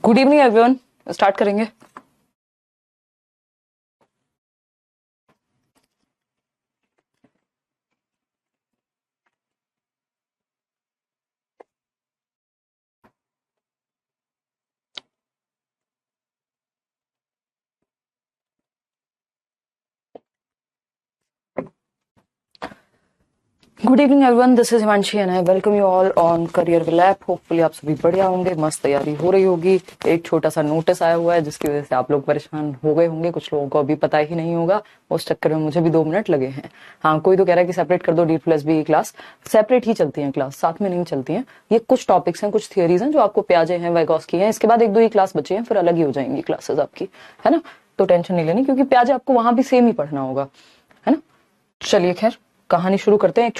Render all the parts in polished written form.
Good evening everyone, start करेंगे। Good evening everyone, this is Himanshi and I welcome you all on career will app. Hopefully आप सभी बढ़िया होंगे, मस्त तैयारी हो रही होगी। एक छोटा सा नोटिस आया हुआ है जिसकी वजह से आप लोग परेशान हो गए होंगे, कुछ लोगों को अभी पता ही नहीं होगा। उस चक्कर में मुझे भी 2 मिनट लगे हैं। हाँ, कोई तो कह रहा है कि सेपरेट कर दो D+B की क्लास। सेपरेट ही चलती है क्लास, साथ में नहीं चलती है। ये कुछ टॉपिक्स हैं, कुछ थियरीज हैं जो आपको प्याजे हैं, वाइगॉस्की हैं। इसके बाद 1-2 ही क्लास बची हैं, फिर अलग ही हो जाएंगी क्लासेस आपकी, है ना। तो टेंशन नहीं लेनी, क्योंकि प्याजे आपको वहां भी सेम ही पढ़ना होगा, है ना। चलिए खैर, कहानी शुरू करते हैं। एक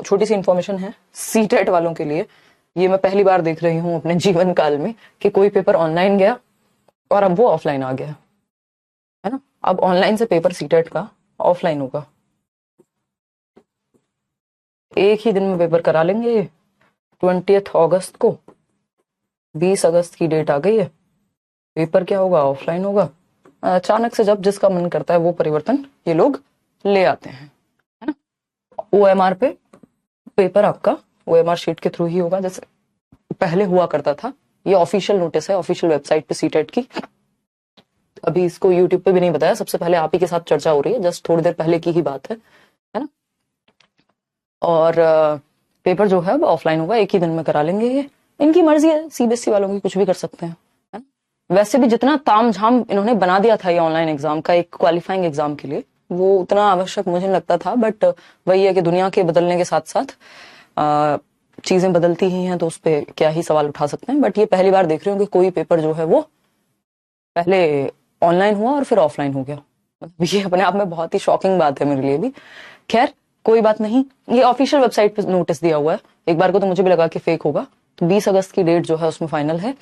छोटी सी इन्फॉर्मेशन है सीटेट वालों के लिए। ये मैं पहली बार देख रही हूँ अपने जीवन काल में कि कोई पेपर ऑनलाइन गया और अब वो ऑफलाइन आ गया, है ना। अब ऑनलाइन से पेपर सीटेट का ऑफलाइन होगा। एक ही दिन में पेपर करा लेंगे। 20 अगस्त को 20 अगस्त की डेट आ गई है। पेपर क्या होगा? ऑफलाइन होगा। अचानक से जब जिसका मन करता है वो परिवर्तन ये लोग ले आते हैं, है ना। OMR पे पेपर आपका OMR शीट के थ्रू ही होगा, जैसे पहले हुआ करता था। ये ऑफिशियल नोटिस है ऑफिशियल वेबसाइट पे सीटेट की। अभी इसको यूट्यूब पे भी नहीं बताया, सबसे पहले आप ही के साथ चर्चा हो रही है, जस्ट थोड़ी देर पहले की ही बात है ना। और पेपर जो है वो ऑफलाइन होगा, एक ही दिन में करा लेंगे। ये इनकी मर्जी है, CBSE वालों की, कुछ भी कर सकते हैं, है ना। वैसे भी जितना तामझाम इन्होंने बना दिया था ये ऑनलाइन एग्जाम का, एक क्वालिफाइंग एग्जाम के लिए, वो उतना आवश्यक मुझे नहीं लगता था। बट वही है कि दुनिया के बदलने के साथ साथ चीजें बदलती ही हैं, तो उस पर क्या ही सवाल उठा सकते हैं। बट ये पहली बार देख रही हूँ कि कोई पेपर जो है वो पहले ऑनलाइन हुआ और फिर ऑफलाइन हो गया। ये अपने आप में बहुत ही शॉकिंग बात है मेरे लिए भी। खैर कोई बात नहीं, ये ऑफिशियल वेबसाइट पे नोटिस दिया हुआ है। एक बार को तो मुझे भी लगा कि फेक होगा। तो 20 अगस्त की डेट जो है उसमें फाइनल है।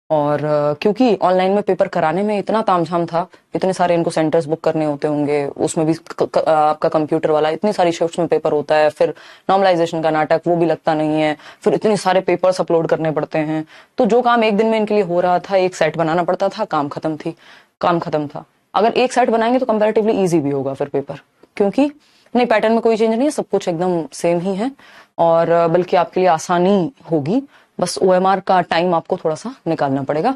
और क्योंकि ऑनलाइन में पेपर कराने में इतना तामझाम था, इतने सारे इनको सेंटर्स बुक करने होते होंगे, उसमें भी आपका कंप्यूटर वाला, इतनी सारी शिफ्ट्स में पेपर होता है, फिर नॉर्मलाइजेशन का नाटक वो भी लगता नहीं है, फिर इतने सारे पेपर्स अपलोड करने पड़ते हैं। तो जो काम एक दिन में इनके लिए हो रहा था, एक सेट बनाना पड़ता था, काम खत्म था। अगर एक सेट बनाएंगे तो कंपैरेटिवली इजी भी होगा फिर पेपर, क्योंकि नहीं, पैटर्न में कोई चेंज नहीं है, सब कुछ एकदम सेम ही है। और बल्कि आपके लिए आसानी होगी। बस OMR का टाइम आपको थोड़ा सा निकालना पड़ेगा।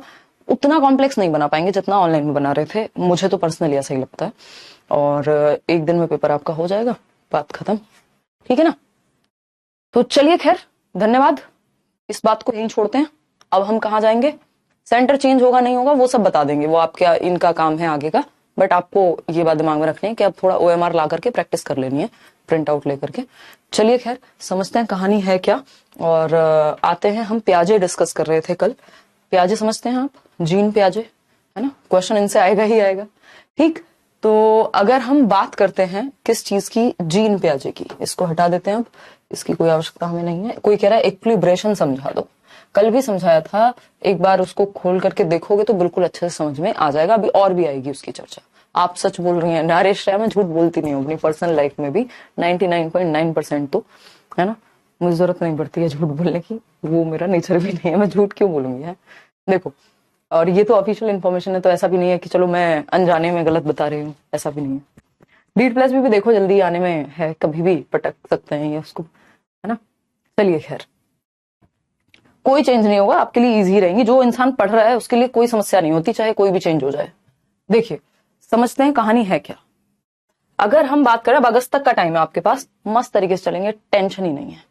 उतना कॉम्प्लेक्स नहीं बना पाएंगे जितना ऑनलाइन में बना रहे थे, मुझे तो पर्सनली ऐसा ही लगता है। और एक दिन में पेपर आपका हो जाएगा, बात खत्म, ठीक है ना। तो चलिए खैर, धन्यवाद। इस बात को यहीं छोड़ते हैं। अब हम कहाँ जाएंगे? सेंटर चेंज होगा नहीं होगा वो सब बता देंगे, वो आपका इनका काम है आगे का। बट आपको ये बात दिमाग में रखनी है कि अब थोड़ा OMR ला करके प्रैक्टिस कर लेनी है, प्रिंट आउट लेकर के। चलिए खैर, समझते हैं कहानी है क्या। और आते हैं, हम प्याजे डिस्कस कर रहे थे कल। प्याजे समझते हैं आप? जीन प्याजे, है ना। क्वेश्चन इनसे आएगा ही आएगा, ठीक। तो अगर हम बात करते हैं किस चीज की? जीन प्याजे की। इसको हटा देते हैं अब, इसकी कोई आवश्यकता हमें नहीं है। कोई कह रहा है इक्विलिब्रेशन समझा दो। कल भी समझाया था, एक बार उसको खोल करके देखोगे तो बिल्कुल अच्छे से समझ में आ जाएगा। अभी और भी आएगी उसकी चर्चा। आप सच बोल रही हैं नरेश, मैं झूठ बोलती नहीं हूँ अपनी पर्सनल लाइफ में भी। 99.9% तो, है ना, मुझे जरूरत नहीं पड़ती है झूठ बोलने की, वो मेरा नेचर भी नहीं है, मैं झूठ क्यों बोलूंगी, है। देखो, और ये तो ऑफिशियल इन्फॉर्मेशन है, तो ऐसा भी नहीं है कि चलो मैं अनजाने में गलत बता रही हूँ, ऐसा भी नहीं है। D+B भी देखो जल्दी आने में है, कभी भी पटक सकते हैं ये उसको, है ना। चलिए खैर, कोई चेंज नहीं होगा, आपके लिए इजी रहेंगी। जो इंसान पढ़ रहा है उसके लिए कोई समस्या नहीं होती, चाहे कोई भी चेंज हो जाए। देखिए, समझते हैं कहानी है क्या। अगर हम बात करें, अब अगस्त तक का टाइम है आपके पास, मस्त तरीके से चलेंगे, टेंशन ही नहीं है,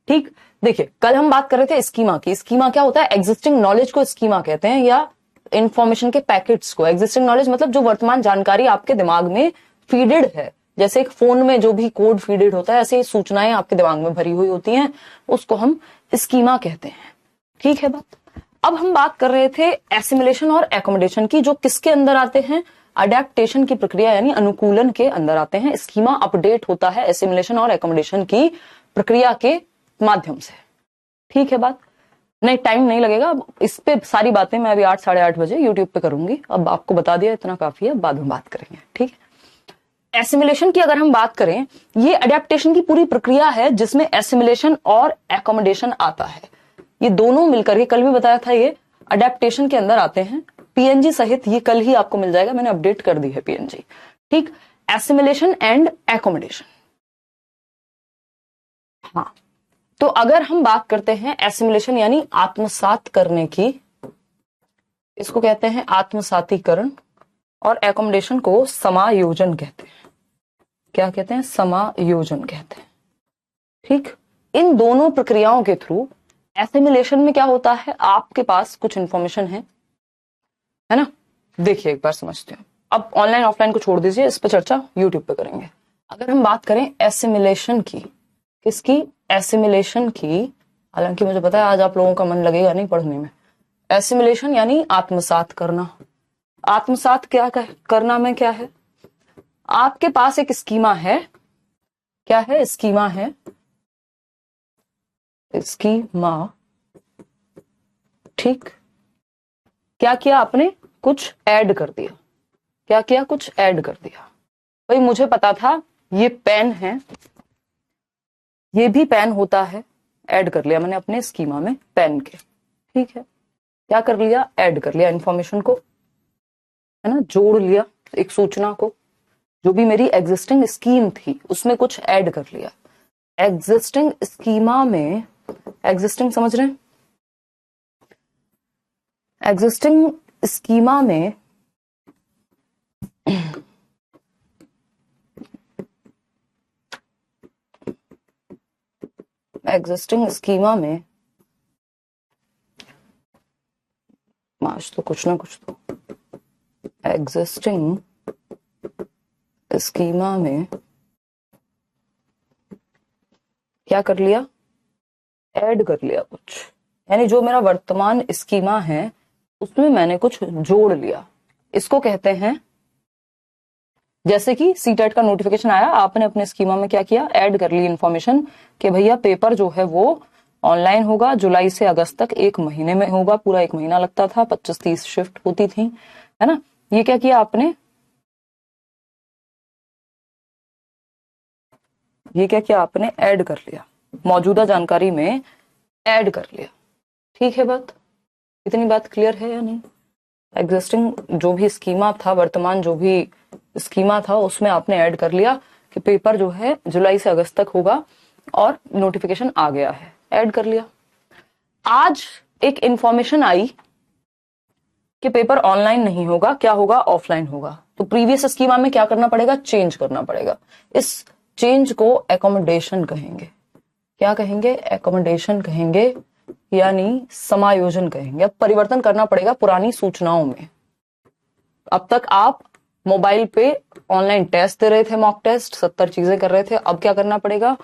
ठीक। देखिए, कल हम बात कर रहे थे स्कीमा की। स्कीमा क्या होता है? एग्जिस्टिंग नॉलेज को स्कीमा कहते हैं, या इंफॉर्मेशन के पैकेट्स को। एग्जिस्टिंग नॉलेज मतलब जो वर्तमान जानकारी आपके दिमाग में फीडेड है, जैसे एक फोन में जो भी कोड फीडेड होता है, ऐसे सूचनाएं आपके दिमाग में भरी हुई होती हैं, उसको हम स्कीमा कहते हैं, ठीक है बात। अब हम बात कर रहे थे एसिमिलेशन और एकोमोडेशन की, जो किसके अंदर आते हैं? अडेप्टेशन की प्रक्रिया, यानी अनुकूलन के अंदर आते हैं। स्कीमा अपडेट होता है एसिमिलेशन और एकोमोडेशन की प्रक्रिया के माध्यम से, ठीक है बात। नहीं, टाइम नहीं लगेगा। अब इस पे सारी बातें मैं अभी 8, 8:30 बजे यूट्यूब पे करूंगी। अब आपको बता दिया, इतना काफी है, बाद में बात करेंगे, ठीक है। एसिमिलेशन की अगर हम बात करें, ये अडेप्टेशन की पूरी प्रक्रिया है जिसमें एसिमिलेशन और एकोमोडेशन आता है। ये दोनों मिलकर के, कल भी बताया था, ये अडेप्टेशन के अंदर आते हैं। पीएनजी सहित ये कल ही आपको मिल जाएगा, मैंने अपडेट कर दी है पीएनजी। ठीक, एसिमिलेशन एंड एकोमोडेशन। हाँ, तो अगर हम बात करते हैं एसिमिलेशन यानी आत्मसात करने की, इसको कहते हैं आत्मसातीकरण, और एकोमोडेशन को समायोजन कहते हैं। क्या कहते हैं? समायोजन कहते हैं। ठीक, इन दोनों प्रक्रियाओं के थ्रू एसिमिलेशन में क्या होता है, आपके पास कुछ इंफॉर्मेशन है ना। देखिए एक बार समझते हैं। अब ऑनलाइन ऑफलाइन को छोड़ दीजिए, इस पर चर्चा यूट्यूब पे करेंगे। अगर हम बात करें एसिमिलेशन की, किसकी? एसिमिलेशन की। हालांकि मुझे पता है आज आप लोगों का मन लगेगा नहीं पढ़ने में। एसिमिलेशन यानी आत्मसात करना। आत्मसात क्या करना में क्या है? आपके पास एक स्कीमा है। क्या है? स्कीमा है। स्कीमा। ठीक, क्या किया आपने? कुछ ऐड कर दिया। क्या किया? कुछ ऐड कर दिया। भाई मुझे पता था ये पेन है, ये भी पेन होता है, ऐड कर लिया मैंने अपने स्कीमा में पेन के। ठीक है, क्या कर लिया? ऐड कर लिया इंफॉर्मेशन को, है ना, जोड़ लिया एक सूचना को। जो भी मेरी एग्जिस्टिंग स्कीम थी उसमें कुछ ऐड कर लिया। एग्जिस्टिंग स्कीमा में, एग्जिस्टिंग समझ रहे हैं? एग्जिस्टिंग स्कीमा में एग्जिस्टिंग स्कीमा में आज तो कुछ ना कुछ तो एग्जिस्टिंग स्कीमा में क्या कर लिया? ऐड कर लिया कुछ, यानी जो मेरा वर्तमान स्कीमा है उसमें मैंने कुछ जोड़ लिया। इसको कहते हैं, जैसे कि सीटेट का नोटिफिकेशन आया, आपने अपने स्कीमा में क्या किया? ऐड कर ली इंफॉर्मेशन कि भैया पेपर जो है वो ऑनलाइन होगा, जुलाई से अगस्त तक 1 महीने में होगा। पूरा 1 महीना लगता था, 25-30 शिफ्ट होती थी, है ना। ये क्या किया आपने? ये क्या किया आपने? ऐड कर लिया, मौजूदा जानकारी में ऐड कर लिया। ठीक है, बात इतनी बात क्लियर है या नहीं? एग्जिस्टिंग जो भी स्कीमा था, वर्तमान जो भी स्कीमा था, उसमें आपने ऐड कर लिया कि पेपर जो है जुलाई से अगस्त तक होगा और नोटिफिकेशन आ गया है, ऐड कर लिया। आज एक इंफॉर्मेशन आई कि पेपर ऑनलाइन नहीं होगा, क्या होगा? ऑफलाइन होगा। तो प्रीवियस स्कीमा में क्या करना पड़ेगा? चेंज करना पड़ेगा। इस चेंज को एकोमोडेशन कहेंगे। क्या कहेंगे? एकोमोडेशन कहेंगे, यानी समायोजन कहेंगे। अब परिवर्तन करना पड़ेगा पुरानी सूचनाओं में। अब तक आप मोबाइल पे ऑनलाइन टेस्ट दे रहे थे, मॉक टेस्ट, 70 चीजें कर रहे थे। अब क्या करना पड़ेगा?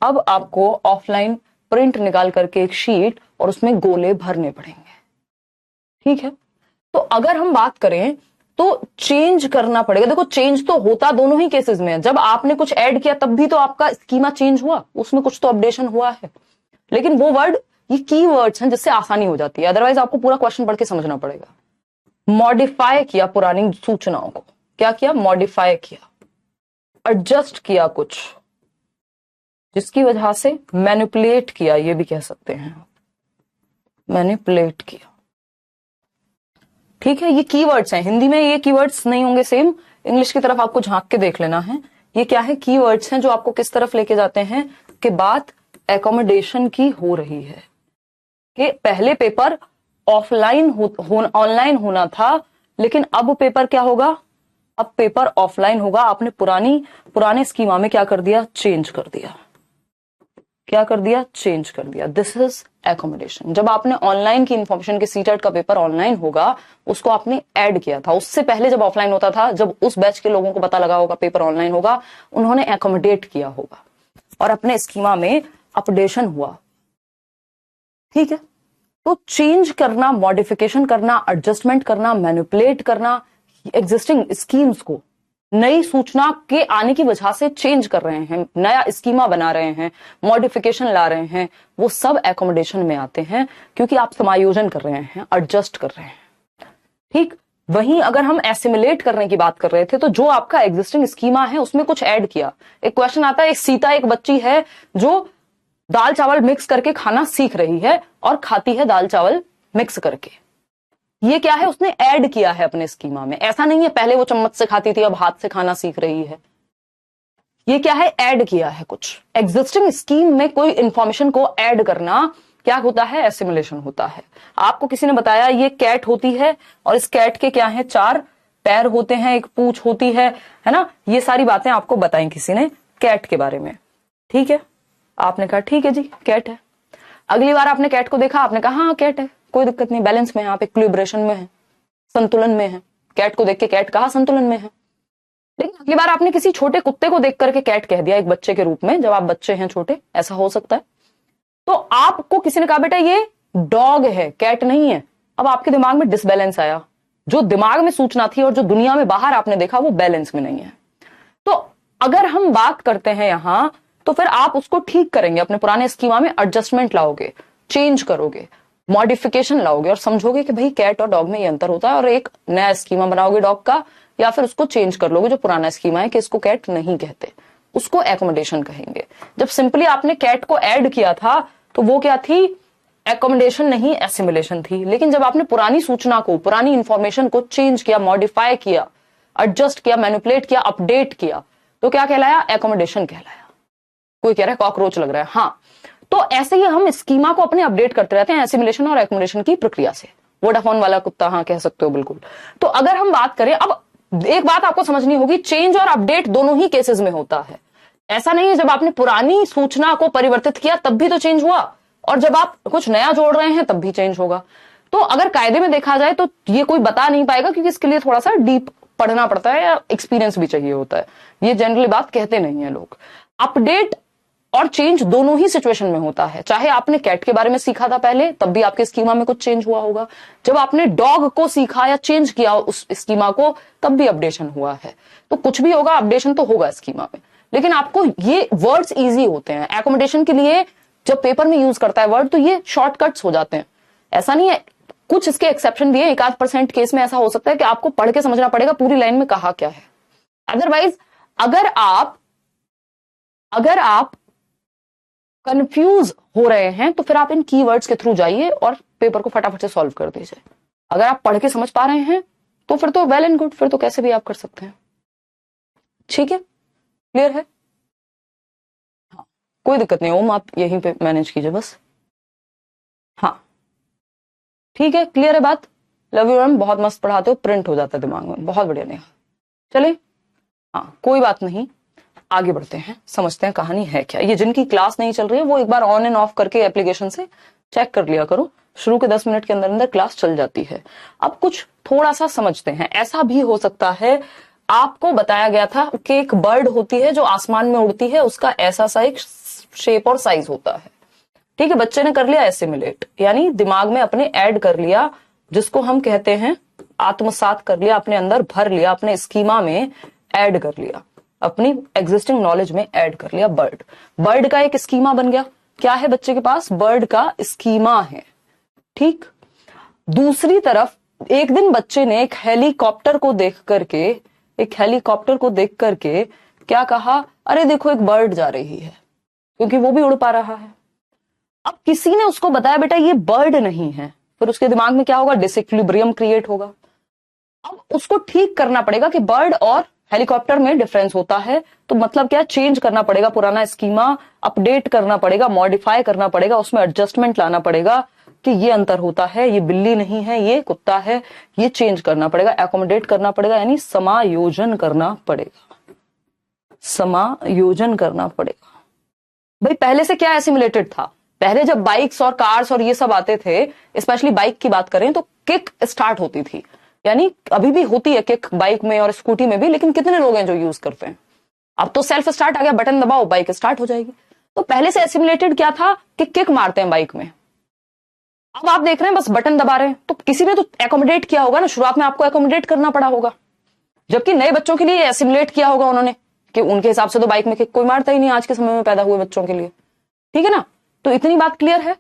अब आपको ऑफलाइन प्रिंट निकाल करके एक शीट और उसमें गोले भरने पड़ेंगे। ठीक है, तो अगर हम बात करें तो चेंज करना पड़ेगा। देखो चेंज तो होता दोनों ही केसेस में है। जब आपने कुछ ऐड किया तब भी तो आपका स्कीमा चेंज हुआ, उसमें कुछ तो अपडेशन हुआ है। लेकिन वो वर्ड, ये की वर्ड्स हैं जिससे आसानी हो जाती है, अदरवाइज आपको पूरा क्वेश्चन पढ़ के समझना पड़ेगा। मॉडिफाई किया पुरानी सूचनाओं को। क्या किया? मॉडिफाई किया, एडजस्ट किया कुछ, जिसकी वजह से मैनिपुलेट किया, ये भी कह सकते हैं, मैनिपुलेट किया। ठीक है, ये कीवर्ड्स हैं। हिंदी में ये कीवर्ड्स नहीं होंगे सेम, इंग्लिश की तरफ आपको झांक के देख लेना है। ये क्या है? कीवर्ड्स हैं जो आपको किस तरफ लेके जाते हैं कि बात एकोमोडेशन की हो रही है कि पहले पेपर ऑफलाइन ऑनलाइन होना था, लेकिन अब पेपर क्या होगा? अब पेपर ऑफलाइन होगा। आपने पुराने स्कीमा में क्या कर दिया? चेंज कर दिया। क्या कर दिया? चेंज कर दिया। This is accommodation. जब आपने ऑनलाइन की इंफॉर्मेशन के सीटेट का पेपर ऑनलाइन होगा, उसको आपने ऐड किया था। उससे पहले जब ऑफलाइन होता था, जब उस बैच के लोगों को पता लगा होगा पेपर ऑनलाइन होगा, उन्होंने एकोमोडेट किया होगा और अपने स्कीमा में अपडेशन हुआ। ठीक है, तो चेंज करना, मॉडिफिकेशन करना, एडजस्टमेंट करना, मैनिपुलेट करना, एग्जिस्टिंग स्कीम्स को नई सूचना के आने की वजह से चेंज कर रहे हैं, नया स्कीमा बना रहे हैं, मॉडिफिकेशन ला रहे हैं, वो सब एकोमोडेशन में आते हैं, क्योंकि आप समायोजन कर रहे हैं, एडजस्ट कर रहे हैं। ठीक, वहीं अगर हम एसिमिलेट करने की बात कर रहे थे, तो जो आपका एग्जिस्टिंग स्कीमा है उसमें कुछ ऐड किया। एक क्वेश्चन आता है, एक सीता एक बच्ची है जो दाल चावल मिक्स करके खाना सीख रही है और खाती है दाल चावल मिक्स करके। ये क्या है, उसने ऐड किया है अपने स्कीमा में। ऐसा नहीं है पहले वो चम्मच से खाती थी अब हाथ से खाना सीख रही है। ये क्या है, ऐड किया है कुछ। एग्जिस्टिंग स्कीम में कोई इंफॉर्मेशन को ऐड करना क्या होता है, एसिमुलेशन होता है। आपको किसी ने बताया ये कैट होती है और इस कैट के क्या है, 4 पैर होते हैं, एक पूंछ होती है ना। ये सारी बातें आपको बताई किसी ने कैट के बारे में। ठीक है, आपने कहा ठीक है जी कैट है। अगली बार आपने कैट को देखा, आपने कहा हाँ कैट है, कोई दिक्कत नहीं, बैलेंस में है, आप इक्विलिब्रेशन में है, संतुलन में है। कैट को देख के कैट कहा संतुलन में है। लेकिन अगली बार आपने किसी छोटे कुत्ते को देख करके कैट कह दिया, एक बच्चे के रूप में, जब आप बच्चे हैं छोटे, ऐसा हो सकता है। तो आपको किसी ने कहा बेटा ये डॉग है, कैट नहीं है। अब आपके दिमाग में डिसबैलेंस आया, जो दिमाग में सूचना थी और जो दुनिया में बाहर आपने देखा वो बैलेंस में नहीं है। तो अगर हम बात करते हैं यहां, तो फिर आप उसको ठीक करेंगे, अपने पुराने स्कीमा में एडजस्टमेंट लाओगे, चेंज करोगे, मॉडिफिकेशन लाओगे और समझोगे कि भाई कैट और डॉग में ये अंतर होता है, और एक नया स्कीमा बनाओगे डॉग का, या फिर उसको चेंज कर लोगे जो पुराना स्कीमा है कि इसको कैट नहीं कहते, उसको एकोमोडेशन कहेंगे। जब सिंपली आपने कैट को ऐड किया था तो वो क्या थी, एकोमोडेशन नहीं, एसिमुलेशन थी। लेकिन जब आपने पुरानी सूचना को, पुरानी इंफॉर्मेशन को चेंज किया, मॉडिफाई किया, एडजस्ट किया, मैनिपुलेट किया, अपडेट किया, तो क्या कहलाया, एकोमोडेशन कहलाया। कोई कह रहा है कॉकरोच लग रहा है, हाँ। तो ऐसे ही हम स्कीमा को अपने अपडेट करते रहते हैं एसिमुलेशन और एकोमोडेशन की प्रक्रिया से। वोडाफोन वाला कुत्ता, हाँ कह सकते हो बिल्कुल। तो अगर हम बात करें, अब एक बात आपको समझनी होगी, चेंज और अपडेट दोनों ही केसेस में होता है। ऐसा नहीं है जब आपने पुरानी सूचना को परिवर्तित किया तब भी तो चेंज हुआ, और जब आप कुछ नया जोड़ रहे हैं तब भी चेंज होगा। तो अगर कायदे में देखा जाए तो ये कोई बता नहीं पाएगा, क्योंकि इसके लिए थोड़ा सा डीप पढ़ना पड़ता है या एक्सपीरियंस भी चाहिए होता है। ये जनरली बात कहते नहीं है लोग। अपडेट और चेंज दोनों ही सिचुएशन में होता है। चाहे आपने कैट के बारे में सीखा था पहले, तब भी आपके स्कीमा में कुछ चेंज हुआ होगा। जब आपने डॉग को सीखा या चेंज किया उस स्कीमा को, तब भी अपडेशन हुआ है। तो कुछ भी होगा, अपडेशन तो होगा स्कीमा में। लेकिन आपको ये वर्ड्स इजी होते हैं एकोमोडेशन के लिए। जब पेपर में यूज करता है वर्ड, तो ये शॉर्टकट्स हो जाते हैं। ऐसा नहीं है, कुछ इसके एक्सेप्शन भी है। 1-8% केस में ऐसा हो सकता है कि आपको पढ़ के समझना पड़ेगा पूरी लाइन में कहा क्या है। अदरवाइज अगर आप कंफ्यूज हो रहे हैं तो फिर आप इन कीवर्ड्स के थ्रू जाइए और पेपर को फटाफट से सॉल्व कर दीजिए। अगर आप पढ़ के समझ पा रहे हैं तो फिर तो वेल एंड गुड, फिर तो कैसे भी आप कर सकते हैं। ठीक है, क्लियर है? हाँ, कोई दिक्कत नहीं, ओम आप यहीं पे मैनेज कीजिए बस। हाँ ठीक है, क्लियर है बात। लव यू मैम, बहुत मस्त पढ़ाते हो, प्रिंट हो जाता है दिमाग में, बहुत बढ़िया। नहीं चले, हाँ कोई बात नहीं, आगे बढ़ते हैं, समझते हैं कहानी है क्या। ये जिनकी क्लास नहीं चल रही है वो एक बार ऑन एंड ऑफ करके एप्लीकेशन से चेक कर लिया करो। शुरू के 10 मिनट के अंदर अंदर क्लास चल जाती है। अब कुछ थोड़ा सा समझते हैं। ऐसा भी हो सकता है, आपको बताया गया था कि एक बर्ड होती है जो आसमान में उड़ती है, उसका ऐसा सा एक शेप और साइज होता है। ठीक है, बच्चे ने कर लिया एसिमुलेट, यानी दिमाग में अपने ऐड कर लिया, जिसको हम कहते हैं आत्मसात कर लिया, अपने अंदर भर लिया, अपने स्कीमा में ऐड कर लिया, अपनी एग्जिस्टिंग नॉलेज में ऐड कर लिया। बर्ड का एक स्कीमा बन गया। क्या है बच्चे के पास, बर्ड का स्कीमा है। ठीक, दूसरी तरफ एक दिन बच्चे ने एक हेलीकॉप्टर को देख करके क्या कहा, अरे देखो एक बर्ड जा रही है, क्योंकि वो भी उड़ पा रहा है। अब किसी ने उसको बताया बेटा ये बर्ड नहीं है, फिर उसके दिमाग में क्या होगा, डिसइक्विलिब्रियम क्रिएट होगा। अब उसको ठीक करना पड़ेगा कि बर्ड और हेलीकॉप्टर में डिफरेंस होता है, तो मतलब क्या, चेंज करना पड़ेगा पुराना स्कीमा, अपडेट करना पड़ेगा, मॉडिफाई करना पड़ेगा, उसमें एडजस्टमेंट लाना पड़ेगा कि ये अंतर होता है, ये बिल्ली नहीं है ये कुत्ता है, ये चेंज करना पड़ेगा, एकोमोडेट करना पड़ेगा, यानी समायोजन करना पड़ेगा, समायोजन करना पड़ेगा। भाई पहले से क्या एसिमुलेटेड था, पहले जब बाइक्स और कार्स और ये सब आते थे, स्पेशली बाइक की बात करें तो किक स्टार्ट होती थी, यानी अभी भी होती है किक बाइक में और स्कूटी में भी, लेकिन कितने लोग हैं जो यूज करते हैं। अब तो सेल्फ स्टार्ट आ गया, बटन दबाओ बाइक स्टार्ट हो जाएगी। तो पहले से एसिमुलेटेड क्या था कि किक मारते हैं बाइक में, अब आप देख रहे हैं बस बटन दबा रहे हैं। तो किसी ने तो एकोमोडेट किया होगा ना, शुरुआत में आपको एकोमोडेट करना पड़ा होगा, जबकि नए बच्चों के लिए एसिमुलेट किया होगा उन्होंने कि उनके हिसाब से तो बाइक में किक कोई मारता ही नहीं आज के समय में पैदा हुए बच्चों के लिए। ठीक है ना, तो इतनी बात क्लियर है।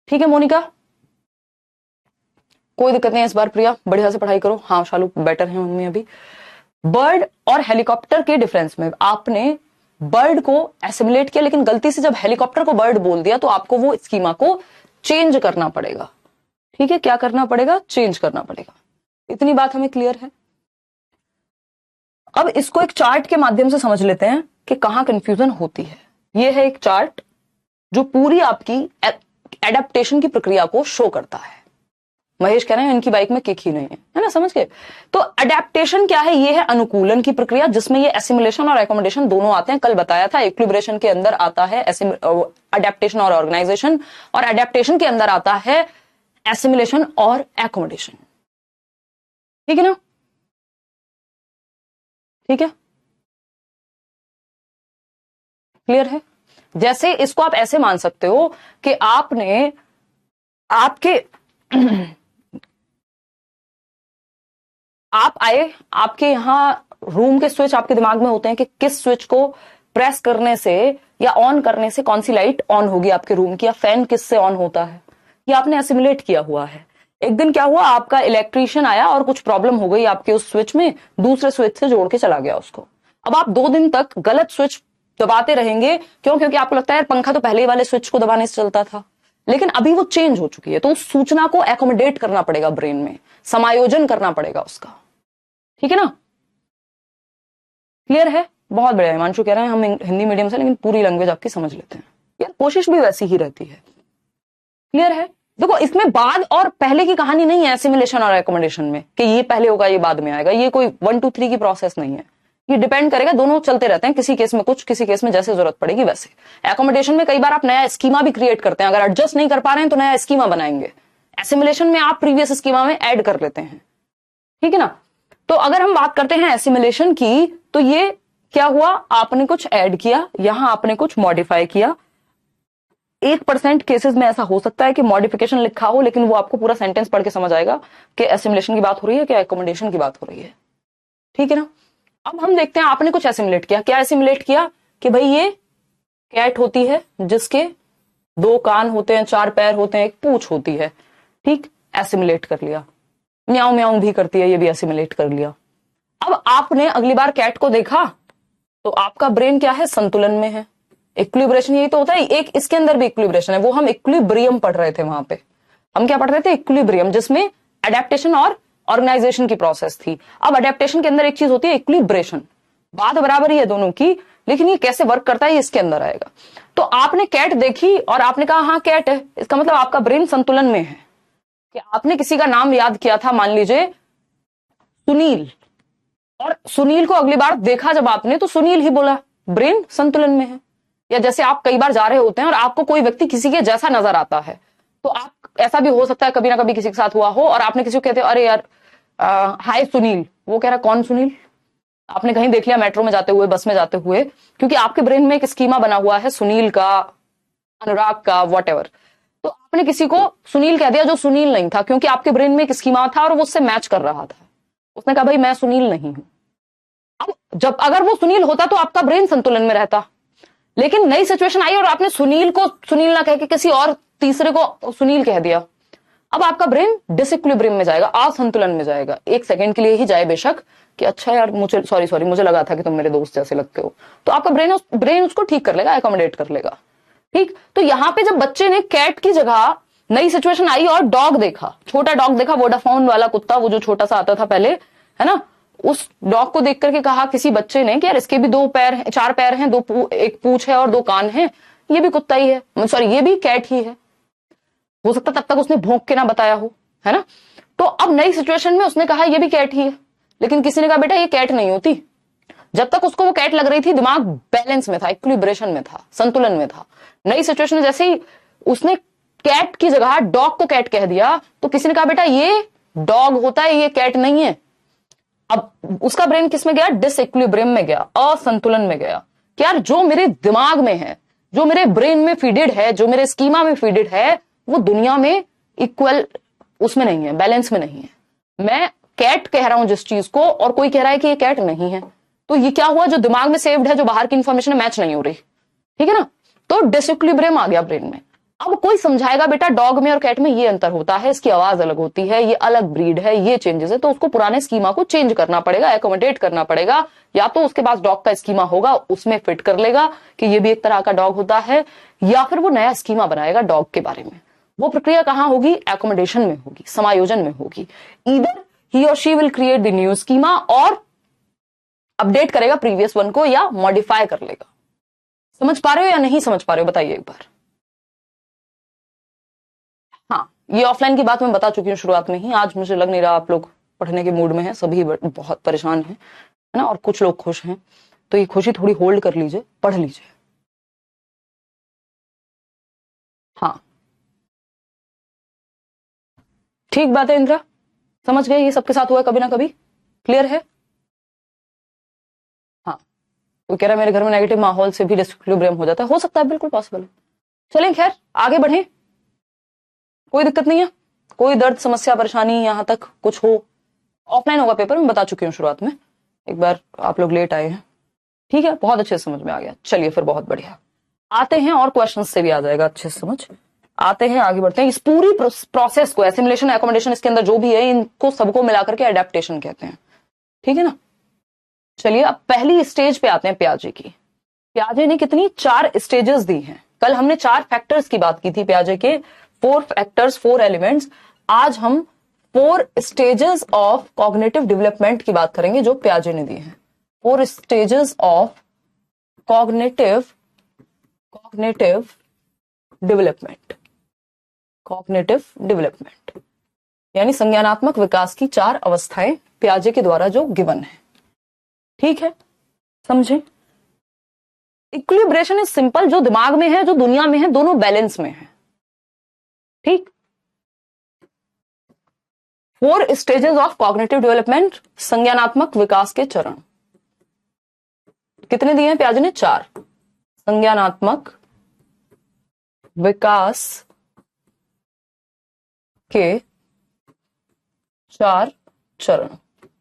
ठीक है मोनिका, कोई दिक्कत नहीं, इस बार प्रिया बढ़िया से पढ़ाई करो। हाँ शालू बेटर है मम्मी अभी। बर्ड और हेलीकॉप्टर के डिफरेंस में आपने बर्ड को एसिमुलेट किया, लेकिन गलती से जब हेलीकॉप्टर को बर्ड बोल दिया तो आपको वो स्कीमा को चेंज करना पड़ेगा। ठीक है, क्या करना पड़ेगा, चेंज करना पड़ेगा। इतनी बात हमें क्लियर है। अब इसको एक चार्ट के माध्यम से समझ लेते हैं कि कहां कंफ्यूजन होती है। ये है एक चार्ट जो पूरी आपकी एडेप्टेशन की प्रक्रिया को शो करता है। महेश कह रहे हैं इनकी बाइक में किक ही नहीं है ना, समझ गए। तो अडेप्टेशन क्या है, ये है अनुकूलन की प्रक्रिया, जिसमें ये एसिमिलेशन और एकोमोडेशन दोनों आते हैं। कल बताया था इक्विलिब्रेशन के अंदर आता है अडेप्टेशन और ऑर्गेनाइजेशन, और अडेप्टेशन के अंदर आता है एसिमिलेशन और एकोमोडेशन। ठीक है ना, ठीक है, क्लियर है। जैसे इसको आप ऐसे मान सकते हो कि आपने आपके आप आए, आपके यहां रूम के स्विच आपके दिमाग में होते हैं कि किस स्विच को प्रेस करने से या ऑन करने से कौन सी लाइट ऑन होगी आपके रूम की, या फैन किससे ऑन होता है, ये आपने एसिमुलेट किया हुआ है। एक दिन क्या हुआ, आपका इलेक्ट्रीशियन आया और कुछ प्रॉब्लम हो गई आपके उस स्विच में, दूसरे स्विच से जोड़ के चला गया उसको। अब आप 2 दिन तक गलत स्विच दबाते रहेंगे, क्यों, क्योंकि आपको लगता है यार पंखा तो पहले वाले स्विच को दबाने से चलता था, लेकिन अभी वो चेंज हो चुकी है। तो उस सूचना को एकोमोडेट करना पड़ेगा ब्रेन में, समायोजन करना पड़ेगा उसका। ठीक है ना, क्लियर है। बहुत बढ़िया, हिमांशु कह रहे हैं हम हिंदी मीडियम से, लेकिन पूरी लैंग्वेज आपकी समझ लेते हैं यार, कोशिश भी वैसी ही रहती है। क्लियर है। देखो इसमें बाद और पहले की कहानी नहीं है एसिमिलेशन और एकोमोडेशन में, कि ये पहले होगा ये बाद में आएगा, ये कोई 1 2 3 की प्रोसेस नहीं है। ये डिपेंड करेगा, दोनों चलते रहते हैं, किसी केस में कुछ, किसी केस में जैसे जरूरत पड़ेगी वैसे। एकोमोडेशन में कई बार आप नया स्कीमा भी क्रिएट करते हैं, अगर एडजस्ट नहीं कर पा रहे हैं तो नया स्कीमा बनाएंगे। एसिमिलेशन में आप प्रीवियस स्कीमा में ऐड कर लेते हैं। ठीक है ना। तो अगर हम बात करते हैं एसिमिलेशन की, तो ये क्या हुआ, आपने कुछ ऐड किया, यहां आपने कुछ मॉडिफाई किया। 1% केसेस में ऐसा हो सकता है कि मॉडिफिकेशन लिखा हो, लेकिन वो आपको पूरा सेंटेंस पढ़ के समझ आएगा कि एसिमिलेशन की बात हो रही है कि एकोमोडेशन की बात हो रही है। ठीक है ना। अब हम देखते हैं आपने कुछ एसिमिलेट किया। क्या एसिमिलेट किया कि भाई ये कैट होती है जिसके 2 कान होते हैं, 4 पैर होते हैं, एक पूंछ होती है। ठीक, एसिमिलेट कर लिया। म्याऊं म्याऊं भी करती है, ये भी एसिमिलेट कर लिया। अब आपने अगली बार कैट को देखा तो आपका ब्रेन क्या है, संतुलन में है। इक्विलिब्रेशन यही तो होता है, एक इसके अंदर भी इक्विलिब्रेशन है, वो हम इक्विलिब्रियम पढ़ रहे थे। वहां पे हम क्या पढ़ रहे थे, इक्विलिब्रियम, जिसमें एडेप्टेशन और ऑर्गेनाइजेशन की प्रोसेस थी। अब एडेप्टेशन के अंदर एक चीज होती है इक्विलिब्रेशन, बात बराबर ही है दोनों की, लेकिन ये कैसे वर्क करता है ये इसके अंदर आएगा। तो आपने कैट देखी और आपने कहा हाँ कैट है, इसका मतलब आपका ब्रेन संतुलन में है। कि आपने किसी का नाम याद किया था, मान लीजिए सुनील, और सुनील को अगली बार देखा जब आपने तो सुनील ही बोला, ब्रेन संतुलन में है। या जैसे आप कई बार जा रहे होते हैं और आपको कोई व्यक्ति किसी के जैसा नजर आता है, तो आप, ऐसा भी हो सकता है कभी ना कभी किसी के साथ हुआ हो, और आपने किसी को कहते हो अरे यार हाय सुनील, वो कह रहा कौन सुनील। आपने कहीं देख लिया मेट्रो में जाते हुए, बस में जाते हुए, क्योंकि आपके ब्रेन में एक स्कीमा बना हुआ है सुनील का, अनुराग का, वॉटेवर। तो आपने किसी को सुनील कह दिया जो सुनील नहीं था, क्योंकि आपके ब्रेन में एक स्कीमा था और वो उससे मैच कर रहा था। उसने कहा भाई मैं सुनील नहीं हूं। अब जब अगर वो सुनील होता तो आपका ब्रेन संतुलन में रहता, लेकिन नई सिचुएशन आई और आपने सुनील को सुनील ना कह के किसी और तीसरे को सुनील कह दिया। अब आपका ब्रेन डिसइक्विलिब्रियम में जाएगा, असंतुलन में जाएगा। 1 सेकंड के लिए ही जाए बेशक, कि अच्छा यार मुझे सॉरी मुझे लगा था कि तुम मेरे दोस्त जैसे लगते हो, तो आपका ब्रेन उसको ठीक कर लेगा, एकोमोडेट कर लेगा। ठीक, तो यहां पे जब बच्चे ने कैट की जगह नई सिचुएशन आई और डॉग देखा, छोटा डॉग देखा, वोडाफोन वाला कुत्ता, वो जो छोटा सा आता था पहले, है ना, उस डॉग को देख करके कहा किसी बच्चे ने कि यार इसके भी 2 पैर हैं, 4 पैर हैं, एक पूंछ है और 2 कान हैं, ये भी कुत्ता ही है, सॉरी ये भी कैट ही है। हो सकता तब तक उसने भौंक के ना बताया हो, है ना। तो अब नई सिचुएशन में उसने कहा ये भी कैट ही है, लेकिन किसी ने कहा बेटा ये कैट नहीं होती। जब तक उसको वो कैट लग रही थी, दिमाग बैलेंस में था, इक्विलिब्रेशन में था, संतुलन में था। नई सिचुएशन में जैसे ही उसने कैट की जगह डॉग को कैट कह दिया, तो किसी ने कहा बेटा ये डॉग होता है, ये कैट नहीं है। अब उसका ब्रेन किस में गया, डिसइक्विलिब्रियम में गया, असंतुलन में गया। कि यार जो मेरे दिमाग में है, जो मेरे ब्रेन में फीडेड है, जो मेरे स्कीमा में फीडेड है, वो दुनिया में इक्वल उसमें नहीं है, बैलेंस में नहीं है। मैं कैट कह रहा हूं जिस चीज को, और कोई कह रहा है कि ये कैट नहीं है, तो ये क्या हुआ, जो दिमाग में सेव्ड है, जो बाहर की इंफॉर्मेशन मैच नहीं हो रही। ठीक है ना, तो डिसइक्विलिब्रियम आ गया ब्रेन में। अब कोई समझाएगा बेटा डॉग में और कैट में ये अंतर होता है, इसकी आवाज अलग होती है, ये अलग ब्रीड है, ये चेंजेस है, तो उसको पुराने स्कीमा को चेंज करना पड़ेगा, एकोमोडेट करना पड़ेगा। या तो उसके पास डॉग का स्कीमा होगा, उसमें फिट कर लेगा कि ये भी एक तरह का डॉग होता है, या फिर वो नया स्कीमा बनाएगा डॉग के बारे में। वो प्रक्रिया कहां होगी? एकोमोडेशन में होगी, समायोजन में होगी। ईदर ही और she will create the new schema और अपडेट करेगा प्रीवियस वन को या मॉडिफाई कर लेगा। समझ पा रहे हो या नहीं समझ पा रहे हो? बताइए एक बार। हाँ, ये ऑफलाइन की बात मैं बता चुकी हूँ शुरुआत में ही। आज मुझे लग नहीं रहा आप लोग पढ़ने के मूड में हैं, सभी बहुत परेशान हैं, है ना, और कुछ लोग खुश हैं, तो ये खुशी थोड़ी होल्ड कर लीजिए, पढ़ लीजिए। हाँ ठीक बात है इंदिरा, समझ गए, ये सबके साथ हुआ है कभी ना कभी। क्लियर है? हाँ, वो कह रहा है मेरे घर में नेगेटिव माहौल से भी डिसइक्विलिब्रियम हो जाता है। हो सकता है, बिल्कुल पॉसिबल है। चलें खैर आगे बढ़े, कोई दिक्कत नहीं है, कोई दर्द समस्या परेशानी यहां तक कुछ हो। ऑफलाइन होगा पेपर, मैं बता चुकी हूँ शुरुआत में, एक बार आप लोग लेट आए हैं। ठीक है, बहुत अच्छे से समझ में आ गया। चलिए फिर, बहुत बढ़िया। आते हैं, और क्वेश्चन से भी आ जाएगा अच्छे से समझ। आते हैं, आगे बढ़ते हैं। इस पूरी प्रोसेस को, एसिमुलेशन, एकोमोडेशन, इसके अंदर जो भी है, इनको सबको मिलाकर के एडेप्टेशन कहते हैं। ठीक है ना? चलिए अब पहली स्टेज पे आते हैं पियाजे की। पियाजे ने कितनी? 4 स्टेजेस दी हैं। कल हमने 4 फैक्टर्स की बात की थी पियाजे के, 4 फैक्टर्स, 4 एलिमेंट्स। आज हम 4 स्टेजेस ऑफ कॉग्निटिव डेवलपमेंट की बात करेंगे जो पियाजे ने दी है। 4 stages of cognitive development, cognitive development यानी संज्ञानात्मक विकास की 4 अवस्थाएं पियाजे के द्वारा जो गिवन है। ठीक है, समझे? इक्विलिब्रेशन इज सिंपल, जो दिमाग में है, जो दुनिया में है, दोनों बैलेंस में है। ठीक। 4 स्टेजेस ऑफ कॉग्निटिव डेवलपमेंट, संज्ञानात्मक विकास के चरण कितने दिए हैं पियाजे ने? 4। संज्ञानात्मक विकास के 4 चरण।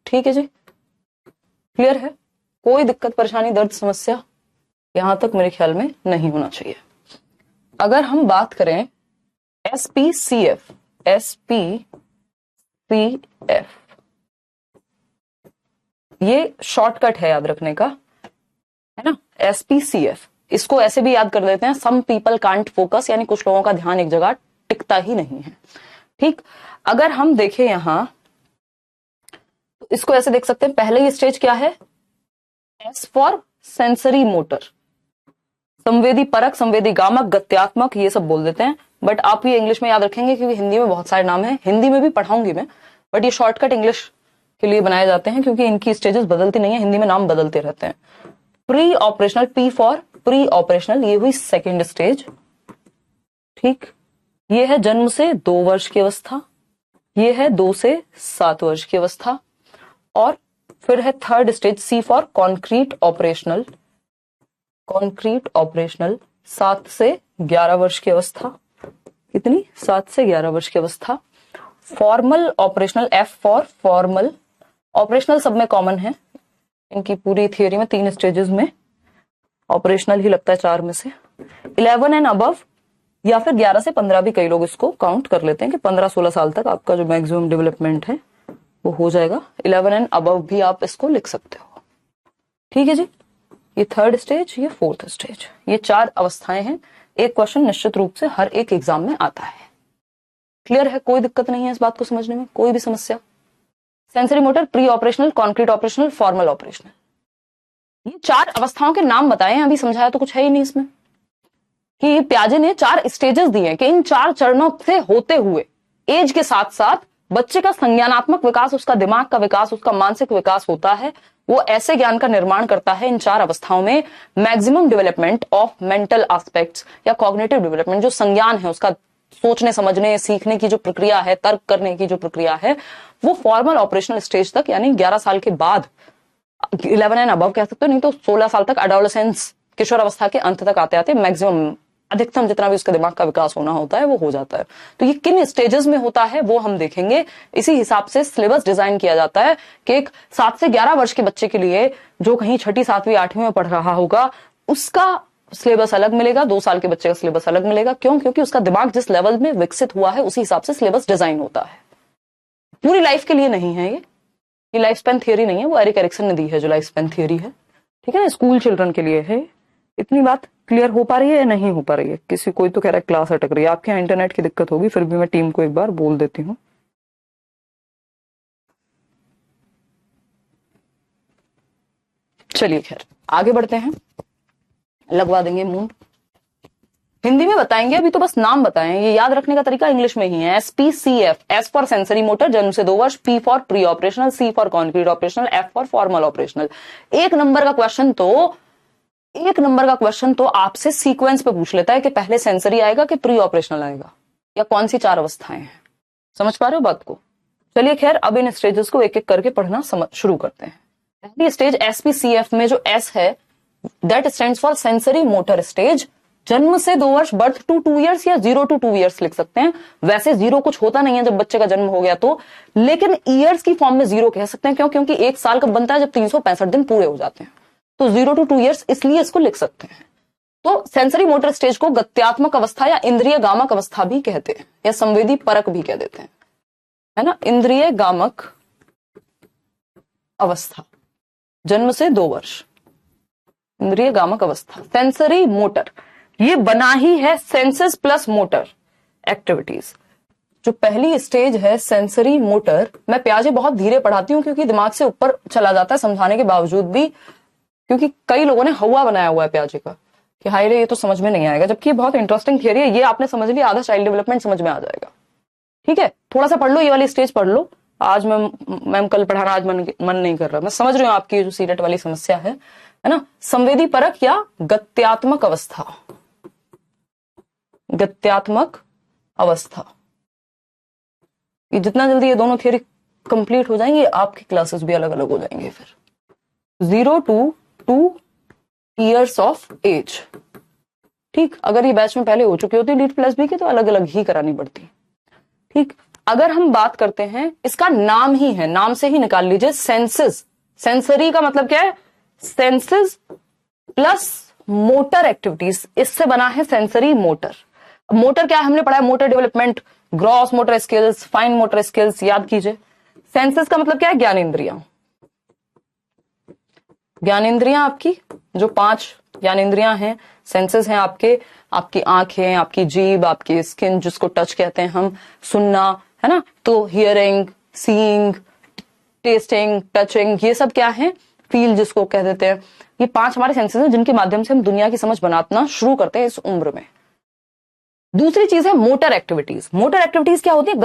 ठीक है जी, क्लियर है? कोई दिक्कत परेशानी दर्द समस्या यहां तक मेरे ख्याल में नहीं होना चाहिए। अगर हम बात करें SPCF, ये शॉर्टकट है याद रखने का, है ना? SPCF, इसको ऐसे भी याद कर देते हैं, सम पीपल कांट फोकस, यानी कुछ लोगों का ध्यान एक जगह टिकता ही नहीं है। ठीक। अगर हम देखें यहां तो इसको ऐसे देख सकते हैं, पहले स्टेज क्या है? S फॉर सेंसरी मोटर, संवेदी परक, संवेदी गामक, गत्यात्मक, ये सब बोल देते हैं। बट आप ये इंग्लिश में याद रखेंगे क्योंकि हिंदी में बहुत सारे नाम हैं, हिंदी में भी पढ़ाऊंगी मैं, बट ये शॉर्टकट इंग्लिश के लिए बनाए जाते हैं क्योंकि इनकी स्टेजेस बदलती नहीं है, हिंदी में नाम बदलते रहते हैं। Pre operational, P for pre operational, ये हुई सेकेंड स्टेज। ठीक। ये है जन्म से 2 वर्ष की अवस्था, ये है 2 से 7 वर्ष की अवस्था, और फिर है third stage C for concrete operational, concrete operational 7 से 11 वर्ष की अवस्था। कितनी? 7 से 11 वर्ष की अवस्था। Formal operational, F for formal operational, सब में कॉमन है, इनकी पूरी थियोरी में 3 स्टेजेस में ऑपरेशनल ही लगता है 4 में से। 11 एंड अबव, या फिर 11 से 15 भी कई लोग इसको काउंट कर लेते हैं कि 15-16 साल तक आपका जो मैक्सिमम डेवलपमेंट है वो हो जाएगा। 11 एंड अबव भी आप इसको लिख सकते हो। ठीक है जी, ये थर्ड स्टेज, ये फोर्थ स्टेज, ये 4 अवस्थाएं हैं। एक क्वेश्चन निश्चित रूप से हर एक एग्जाम में आता है। क्लियर है? कोई दिक्कत नहीं है इस बात को समझने में, कोई भी समस्या? Sensory motor, pre operational, concrete operational, formal operational, ये 4 अवस्थाओं के नाम बताए हैं। अभी समझाया तो कुछ है ही नहीं इसमें, कि पियाजे ने 4 स्टेजेस दिए हैं कि इन 4 चरणों से होते हुए एज के साथ साथ बच्चे का संज्ञानात्मक विकास, उसका दिमाग का विकास, उसका मानसिक विकास होता है। वो ऐसे ज्ञान का निर्माण करता है इन 4 अवस्थाओं में। Maximum development of mental aspects या कॉग्निटिव डेवलपमेंट, जो संज्ञान है उसका, सोचने समझने सीखने की जो प्रक्रिया है, तर्क करने की जो प्रक्रिया है, वो फॉर्मल ऑपरेशनल स्टेज तक, यानी 11 साल के बाद, 11 एंड अबव कह सकते हो, नहीं तो 16 साल तक, एडोलेसेंस, किशोर अवस्था के अंत तक आते आते मैक्सिमम, अधिकतम जितना भी उसके दिमाग का विकास होना होता है वो हो जाता है। तो ये किन स्टेजेस में होता है वो हम देखेंगे। इसी हिसाब से सिलेबस डिजाइन किया जाता है कि एक 7 से 11 वर्ष के बच्चे के लिए जो कहीं 6ठी, 7वीं, 8वीं में पढ़ रहा होगा, उसका सिलेबस अलग मिलेगा, 2 साल के बच्चे का सिलेबस अलग मिलेगा। क्यों? क्योंकि उसका दिमाग जिस लेवल में विकसित हुआ है उसी हिसाब से सिलेबस डिजाइन होता है। पूरी लाइफ के लिए नहीं है ये लाइफ स्पैन थियोरी नहीं है, वो एरिक एरिक्सन ने दी है जो लाइफ स्पैन थियोरी है। ठीक है ना, स्कूल चिल्ड्रन के लिए है, इतनी बात क्लियर हो पा रही है या नहीं हो पा रही है? किसी कोई तो कह रहा है क्लास अटक रही है, आपके यहाँ इंटरनेट की दिक्कत होगी, फिर भी मैं टीम को एक बार बोल देती हूँ। चलिए खैर आगे बढ़ते हैं, लगवा देंगे मुंह। हिंदी में बताएंगे, अभी तो बस नाम बताएं। ये याद रखने का तरीका इंग्लिश में ही है। SPCF, S for sensory motor, जन्म से 2 वर्ष, P for pre operational, C for concrete operational, F for formal operational. एक नंबर का क्वेश्चन तो आपसे सीक्वेंस पे पूछ लेता है कि पहले सेंसरी आएगा कि प्री ऑपरेशनल आएगा, या कौन सी 4 अवस्थाएं हैं। समझ पा रहे हो बात को? चलिए खैर अब इन स्टेजेस को एक एक करके पढ़ना शुरू करते हैं। पहली स्टेज SPCF में जो S है, that stands for sensory motor stage. जन्म से 2 वर्ष, बर्थ टू 2 ईयर्स या 0 to 2 ईयर्स लिख सकते हैं। वैसे 0 कुछ होता नहीं है जब बच्चे का जन्म हो गया तो, लेकिन ईयर्स की फॉर्म में 0 कह सकते हैं। क्यों? क्योंकि 1 साल कब बनता है? जब 365 दिन पूरे हो जाते हैं। तो 0 to 2 ईयर्स इसलिए इसको लिख सकते हैं। तो सेंसरी मोटर स्टेज को गत्यात्मक अवस्था या इंद्रिय गामक अवस्था भी कहते हैं, या संवेदी परक भी कह देते हैं, है ना। इंद्रिय गामक अवस्था, जन्म से 2 वर्ष, इंद्रिय गामक अवस्था। सेंसरी मोटर ये बना ही है सेंसेस प्लस मोटर एक्टिविटीज। जो पहली स्टेज है सेंसरी मोटर, मैं प्याजे बहुत धीरे पढ़ाती हूँ क्योंकि दिमाग से ऊपर चला जाता है समझाने के बावजूद भी, क्योंकि कई लोगों ने हवा बनाया हुआ है प्याजे का कि हाय रे ये तो समझ में नहीं आएगा, जबकि ये बहुत इंटरेस्टिंग थियरी है। ये आपने समझ लिया, आधा चाइल्ड डेवलपमेंट समझ में आ जाएगा। ठीक है, थोड़ा सा पढ़ लो, ये वाली स्टेज पढ़ लो। आज मैम कल पढ़ाना, आज मन नहीं कर रहा। मैं समझ रही हूँ आपकी जो सीरेट वाली समस्या है ना। संवेदी परक या गत्यात्मक अवस्था, गत्यात्मक अवस्था, ये जितना जल्दी ये दोनों थियरी कंप्लीट हो जाएंगे, आपकी क्लासेस भी अलग अलग हो जाएंगे। फिर 0 to 2 ईयर्स ऑफ एज। ठीक, अगर ये बैच में पहले हो चुकी होती लीड प्लस बी की तो अलग अलग ही करानी पड़ती। ठीक, अगर हम बात करते हैं, इसका नाम ही है, नाम से ही निकाल लीजिए, सेंसेस। सेंसरी का मतलब क्या है? सेंसेस प्लस मोटर एक्टिविटीज, इससे बना है सेंसरी मोटर। मोटर क्या है हमने पढ़ा है? Motor development, gross motor skills, fine motor skills, याद कीजिए। सेंसेस का मतलब क्या है? ज्ञानेंद्रियां। ज्ञानेंद्रियां आपकी जो 5 ज्ञानेंद्रियां हैं, सेंसेस हैं आपके, आपकी आंखें, आपकी जीभ, आपकी स्किन जिसको टच कहते हैं हम, सुनना, है ना। तो हियरिंग, सीइंग, टेस्टिंग, टचिंग, ये सब क्या है? फील जिसको कह देते हैं। ये 5 हमारे सेंसेस हैं जिनके माध्यम से हम दुनिया की समझ बनाना शुरू करते हैं इस उम्र में। दूसरी चीज है मोटर एक्टिविटीज। मोटर एक्टिविटीज क्या होती है?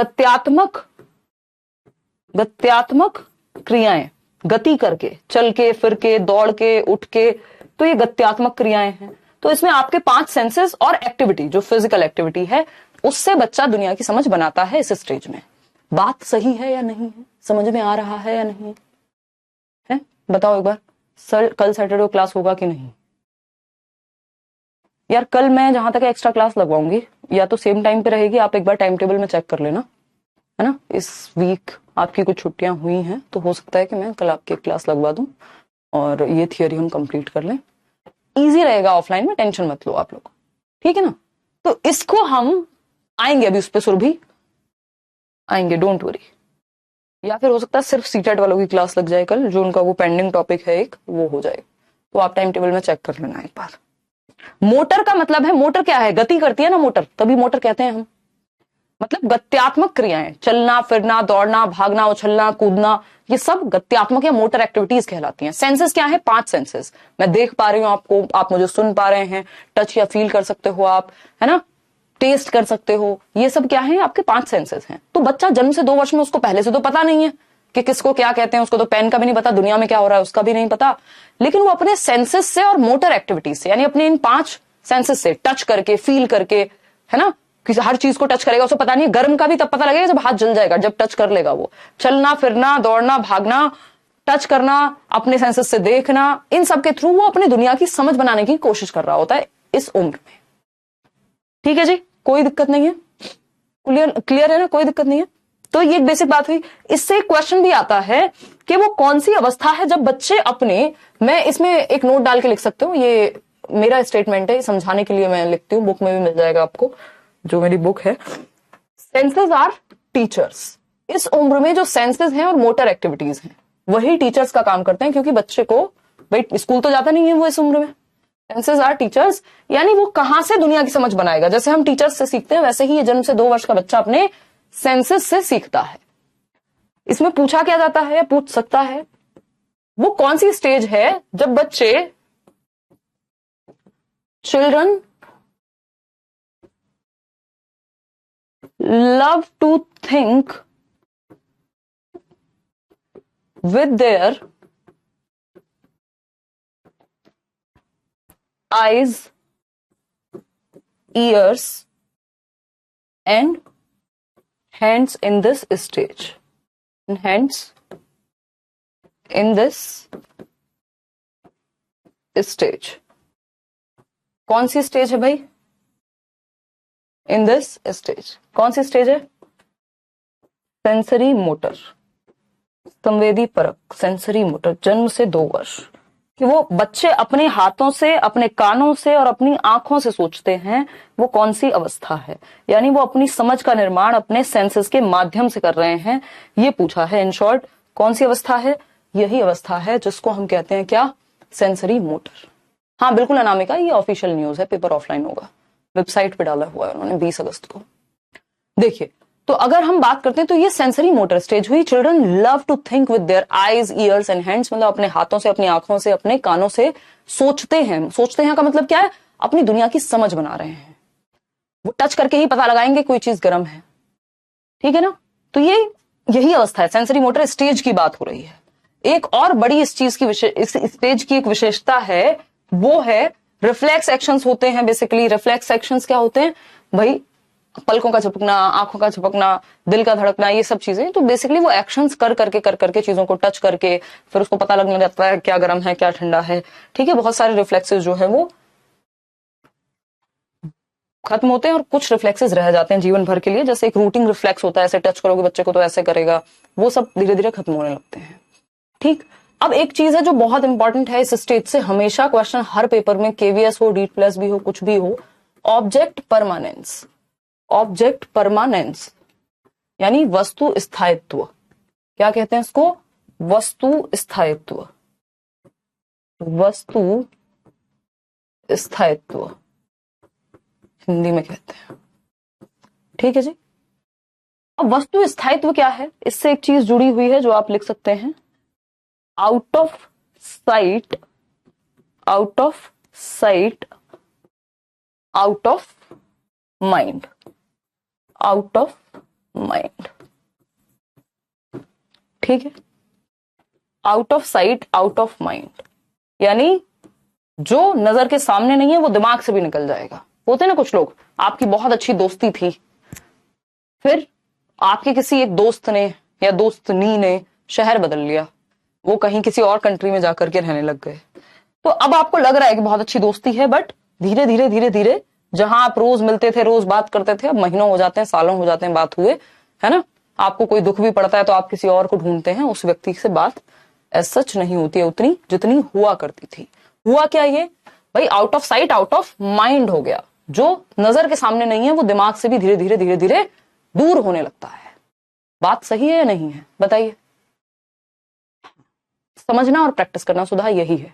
गत्यात्मक क्रियाएं, गति करके, चल के, फिर के, दौड़ के, उठ के, तो ये गत्यात्मक क्रियाएं हैं। तो इसमें आपके 5 सेंसेस और एक्टिविटी जो फिजिकल एक्टिविटी है, उससे बच्चा दुनिया की समझ बनाता है इस स्टेज में। बात सही है या नहीं है? समझ में आ रहा है या नहीं है? बताओ एक बार। सर कल सैटरडे क्लास होगा कि नहीं? यार कल मैं जहां तक एक्स्ट्रा क्लास लगवाऊंगी, या तो सेम टाइम पे रहेगी, आप एक बार टाइम टेबल में चेक कर लेना, है ना। इस वीक आपकी कुछ छुट्टियां हुई हैं तो हो सकता है कि मैं कल आपकी क्लास लगवा दूं और ये थियरी हम कंप्लीट कर लें। इजी रहेगा ऑफलाइन में, टेंशन मत लो आप लोग, ठीक है ना। तो इसको हम आएंगे, अभी उस पर सुरभि आएंगे, डोंट वरी। या फिर हो सकता है सिर्फ सीटेट वालों की क्लास लग जाए कल, जो उनका वो पेंडिंग टॉपिक है एक, वो हो जाए। तो आप टाइम टेबल में चेक कर लेना एक बार। मोटर का मतलब है, मोटर क्या है? गति करती है ना मोटर, तभी मोटर कहते हैं हम। मतलब गत्यात्मक क्रियाएं, चलना, फिरना, दौड़ना, भागना, उछलना, कूदना, ये सब गत्यात्मक या मोटर एक्टिविटीज कहलाती हैं। सेंसेस क्या है? 5 सेंसेस। मैं देख पा रही हूं आपको, आप मुझे सुन पा रहे हैं, टच या फील कर सकते हो आप, है ना, टेस्ट कर सकते हो, ये सब क्या है? आपके 5 सेंसेस हैं। तो बच्चा जन्म से 2 वर्ष में, उसको पहले से तो पता नहीं है कि किसको क्या कहते हैं, उसको तो पेन का भी नहीं पता, दुनिया में क्या हो रहा है उसका भी नहीं पता, लेकिन वो अपने सेंसेस से और मोटर एक्टिविटीज से, यानी अपने इन 5 सेंसेस से, टच करके, फील करके, है ना, किसी हर चीज को टच करेगा। उसे पता नहीं है, गर्म का भी तब पता लगेगा जब हाथ जल जाएगा, जब टच कर लेगा वो। चलना, फिरना, दौड़ना, भागना, टच करना, अपने सेंसेस से देखना, इन सब के थ्रू वो अपनी दुनिया की समझ बनाने की कोशिश कर रहा होता है इस उम्र में। ठीक है जी, कोई दिक्कत नहीं है, क्लियर है ना, कोई दिक्कत नहीं है। तो ये एक बेसिक बात हुई। इससे एक क्वेश्चन भी आता है कि वो कौन सी अवस्था है जब बच्चे अपने, मैं इसमें एक नोट डाल के लिख सकते हूँ, ये मेरा स्टेटमेंट है, समझाने के लिए मैं लिखती हूँ, बुक में भी मिल जाएगा आपको, जो मेरी बुक है। Senses are teachers. इस उम्र में जो सेंसेस हैं और मोटर एक्टिविटीज हैं, वही टीचर्स का काम करते हैं, क्योंकि बच्चे को, भाई स्कूल तो जाता नहीं है वो इस उम्र में, सेंसेस आर टीचर्स, यानी वो कहां से दुनिया की समझ बनाएगा। जैसे हम टीचर्स से सीखते हैं वैसे ही ये जन्म से 2 वर्ष का बच्चा अपने सेंसेस से सीखता है। इसमें पूछा क्या जाता है, पूछ सकता है वो कौन सी स्टेज है जब बच्चे, children love to think with their eyes, ears and hands in this stage. And hands in this stage. कौन सी स्टेज है भाई? In this stage. कौन सी स्टेज है? सेंसरी मोटर, संवेदी परक, सेंसरी मोटर, जन्म से 2 वर्ष कि वो बच्चे अपने हाथों से, अपने कानों से और अपनी आंखों से सोचते हैं, वो कौन सी अवस्था है। यानी वो अपनी समझ का निर्माण अपने सेंसेस के माध्यम से कर रहे हैं, ये पूछा है। इन शॉर्ट कौन सी अवस्था है? यही अवस्था है जिसको हम कहते हैं क्या? Sensory motor. हाँ बिल्कुल अनामिका, ये ऑफिशियल न्यूज है, पेपर ऑफलाइन होगा, वेबसाइट पे डाला हुआ है उन्होंने 20 अगस्त को। देखिए, तो अगर हम बात करते हैं तो ये सेंसरी मोटर स्टेज हुई। Children love to think with their eyes, ears and hands, मतलब अपने हाथों से, अपनी आंखों से, अपने कानों से सोचते हैं। सोचते हैं का मतलब क्या है? अपनी दुनिया की समझ बना रहे हैं। वो टच करके ही पता लगाएंगे कोई चीज गर्म है, ठीक है ना। तो ये यही अवस्था है, सेंसरी मोटर स्टेज की बात हो रही है। एक और बड़ी इस चीज की इस स्टेज की एक विशेषता है, वो है रिफ्लेक्स एक्शंस होते हैं। बेसिकली रिफ्लेक्स एक्शंस क्या होते हैं भाई? पलकों का झपकना, आंखों का झपकना, दिल का धड़कना, ये सब चीजें। तो बेसिकली वो एक्शंस कर करके चीजों को टच करके फिर उसको पता लगने लगता है क्या गर्म है क्या ठंडा है, ठीक है। बहुत सारे रिफ्लेक्सेस जो है वो खत्म होते हैं और कुछ रिफ्लेक्सेस रह जाते हैं जीवन भर के लिए। जैसे एक रूटिंग रिफ्लेक्स होता है, ऐसे टच करोगे बच्चे को तो ऐसे करेगा, वो सब धीरे धीरे खत्म होने लगते हैं, ठीक। अब एक चीज है जो बहुत इंपॉर्टेंट है इस स्टेज से, हमेशा क्वेश्चन हर पेपर में, केवीएस हो, डीट प्लस भी हो, कुछ भी हो, ऑब्जेक्ट परमानेंस। ऑब्जेक्ट परमानेंस यानी वस्तु स्थायित्व। क्या कहते हैं इसको? वस्तु स्थायित्व। वस्तु स्थायित्व हिंदी में कहते हैं, ठीक है जी। अब वस्तु स्थायित्व क्या है, इससे एक चीज जुड़ी हुई है जो आप लिख सकते हैं, out of sight, out of sight, out of mind, out of mind, ठीक है। Out of sight, out of mind यानी जो नजर के सामने नहीं है वो दिमाग से भी निकल जाएगा। होते ना कुछ लोग, आपकी बहुत अच्छी दोस्ती थी, फिर आपके किसी एक दोस्त ने या दोस्तनी ने शहर बदल लिया, वो कहीं किसी और कंट्री में जाकर के रहने लग गए। तो अब आपको लग रहा है कि बहुत अच्छी दोस्ती है, बट धीरे धीरे धीरे धीरे जहां आप रोज मिलते थे, रोज बात करते थे, अब महीनों हो जाते हैं, सालों हो जाते हैं बात हुए, है ना। आपको कोई दुख भी पड़ता है तो आप किसी और को ढूंढते हैं, उस व्यक्ति से बात एज सच नहीं होती है उतनी जितनी हुआ करती थी। हुआ क्या ये भाई? Out of sight, out of mind हो गया। जो नजर के सामने नहीं है वो दिमाग से भी धीरे धीरे धीरे धीरे दूर होने लगता है। बात सही है या नहीं है बताइए? समझना और प्रैक्टिस करना सुधा यही है।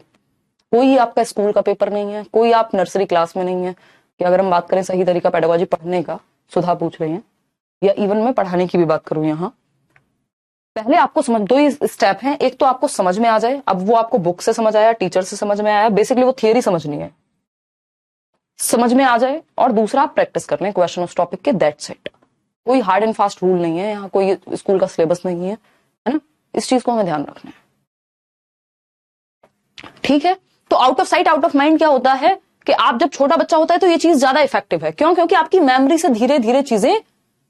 कोई आपका स्कूल का पेपर नहीं है, कोई आप नर्सरी क्लास में नहीं है कि अगर हम बात करें सही तरीका पेडागोजी पढ़ने का, सुधा पूछ रही हैं, या इवन मैं पढ़ाने की भी बात करूं, यहां पहले आपको समझ, 2 स्टेप हैं। एक तो आपको समझ में आ जाए, अब वो आपको बुक से समझ आया, टीचर से समझ में आया, बेसिकली वो थियरी समझनी है, समझ में आ जाए। और दूसरा आप प्रैक्टिस कर लें क्वेश्चन उस टॉपिक के, दैट्स इट। कोई हार्ड एंड फास्ट रूल नहीं है यहाँ, कोई स्कूल का सिलेबस नहीं है ना। इस चीज को हमें ध्यान रखना है, ठीक है। तो out of sight, out of mind क्या होता है कि आप जब छोटा बच्चा होता है तो ये चीज ज्यादा इफेक्टिव है। क्यों? क्योंकि आपकी मेमोरी से धीरे धीरे चीजें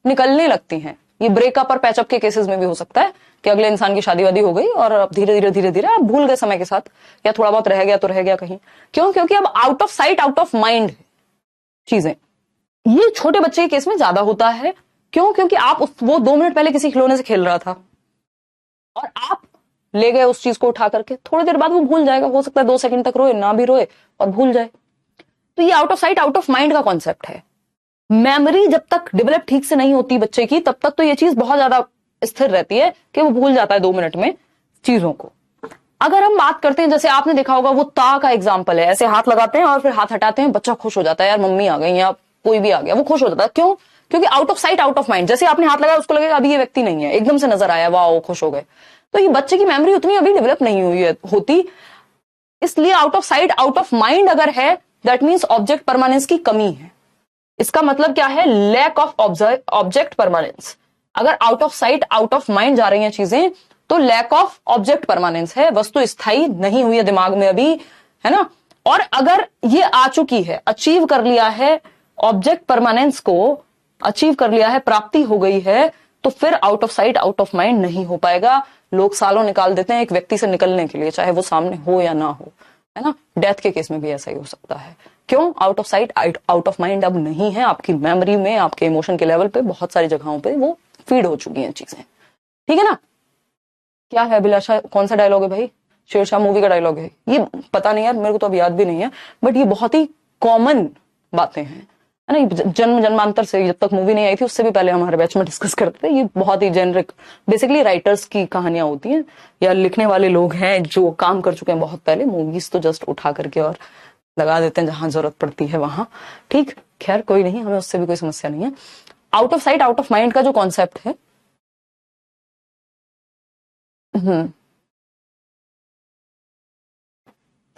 निकलने लगती हैं। ये ब्रेकअप और पैचअप के केसेस में भी हो सकता है कि अगले इंसान की शादी वादी हो गई और अब धीरे धीरे धीरे धीरे आप भूल गए समय के साथ, या थोड़ा बहुत रह गया तो रह गया कहीं। क्यों? क्योंकि अब out of sight, out of mind चीजें। ये छोटे बच्चे के केस में ज्यादा होता है। क्यों? क्योंकि आप वो 2 मिनट पहले किसी खिलौने से खेल रहा था और आप ले गए उस चीज को उठा करके, थोड़ी देर बाद वो भूल जाएगा। हो सकता है 2 सेकंड तक रोए, ना भी रोए और भूल जाए। तो ये out of sight, out of mind का कॉन्सेप्ट है। मेमोरी जब तक डेवलप ठीक से नहीं होती बच्चे की, तब तक तो ये चीज बहुत ज्यादा स्थिर रहती है कि वो भूल जाता है 2 मिनट में चीजों को। अगर हम बात करते हैं, जैसे आपने देखा होगा वो ता का एग्जाम्पल है, ऐसे हाथ लगाते हैं और फिर हाथ हटाते हैं, बच्चा खुश हो जाता है, यार मम्मी आ गई या कोई भी आ गया, वो खुश हो जाता है। क्यों? क्योंकि out of sight out of mind. जैसे आपने हाथ लगाया उसको लगेगा अभी ये व्यक्ति नहीं है, एकदम से नजर आया, वाह खुश हो गए। तो ये बच्चे की मेमोरी उतनी अभी डेवलप नहीं हुई होती, इसलिए out of sight out of mind अगर है, दैट मीन्स ऑब्जेक्ट परमानेंस की कमी है। इसका मतलब क्या है? Lack of object permanence. अगर out of sight out of mind जा रही हैं चीजें, तो लैक ऑफ ऑब्जेक्ट परमानेंस है, वस्तु स्थायी नहीं हुई है दिमाग में अभी, है ना। और अगर ये आ चुकी है, अचीव कर लिया है, ऑब्जेक्ट परमानेंस को अचीव कर लिया है, प्राप्ति हो गई है, तो फिर out of sight out of mind नहीं हो पाएगा। लोग सालों निकाल देते हैं एक व्यक्ति से निकलने के लिए, चाहे वो सामने हो या ना हो, है ना। डेथ के केस में भी ऐसा ही हो सकता है। क्यों? Out of sight out of mind अब नहीं है, आपकी मेमोरी में, आपके इमोशन के लेवल पे बहुत सारी जगहों पे वो फीड हो चुकी हैं चीजें, ठीक है ना। क्या है अभिलाषा, कौन सा डायलॉग है भाई? शेरशाह मूवी का डायलॉग है ये, पता नहीं यार, मेरे को तो अब याद भी नहीं है, बट ये बहुत ही कॉमन बातें हैं, है ना। जन्म जन्मांतर से, जब तक मूवी नहीं आई थी उससे भी पहले हमारे बैच में डिस्कस करते थे, ये बहुत ही जेनरिक बेसिकली राइटर्स की कहानियां होती हैं, या लिखने वाले लोग हैं जो काम कर चुके हैं बहुत पहले। मूवीज तो जस्ट उठा करके और लगा देते हैं जहां जरूरत पड़ती है वहां, ठीक। खैर कोई नहीं, हमें उससे भी कोई समस्या नहीं है। Out of sight out of mind का जो कॉन्सेप्ट है,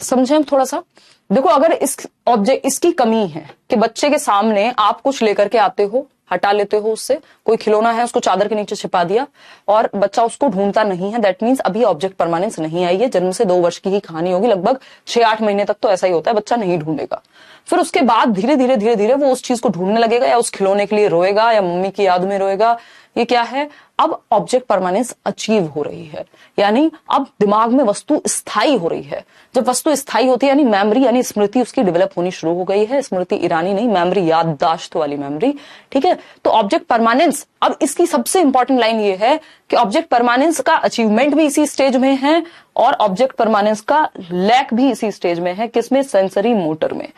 समझे हम थोड़ा सा। देखो, अगर इस ऑब्जेक्ट इसकी कमी है कि बच्चे के सामने आप कुछ लेकर के आते हो, हटा लेते हो उससे, कोई खिलौना है उसको चादर के नीचे छिपा दिया और बच्चा उसको ढूंढता नहीं है, दैट मीन्स अभी ऑब्जेक्ट परमानेंस नहीं आई है। जन्म से 2 वर्ष की ही कहानी होगी, लगभग 6-8 महीने तक तो ऐसा ही होता है, बच्चा नहीं ढूंढेगा। फिर उसके बाद धीरे धीरे धीरे धीरे वो उस चीज को ढूंढने लगेगा, या उस खिलौने के लिए रोएगा, या मम्मी की याद में रोएगा। ये क्या है? अब ऑब्जेक्ट परमानेंस अचीव हो रही है, यानी अब दिमाग में वस्तु स्थायी हो रही है। जब वस्तु स्थायी होती है, यानी मेमोरी, यानी स्मृति उसकी डेवलप होनी शुरू हो गई है। स्मृति ईरानी नहीं, मेमोरी याददाश्त वाली मेमोरी, ठीक है। तो ऑब्जेक्ट परमानेंस, अब इसकी सबसे इंपॉर्टेंट लाइन ये है कि ऑब्जेक्ट परमानेंस का अचीवमेंट भी इसी स्टेज में है और ऑब्जेक्ट परमानेंस का लैक भी इसी स्टेज में है। किसमें? सेंसरी मोटर में।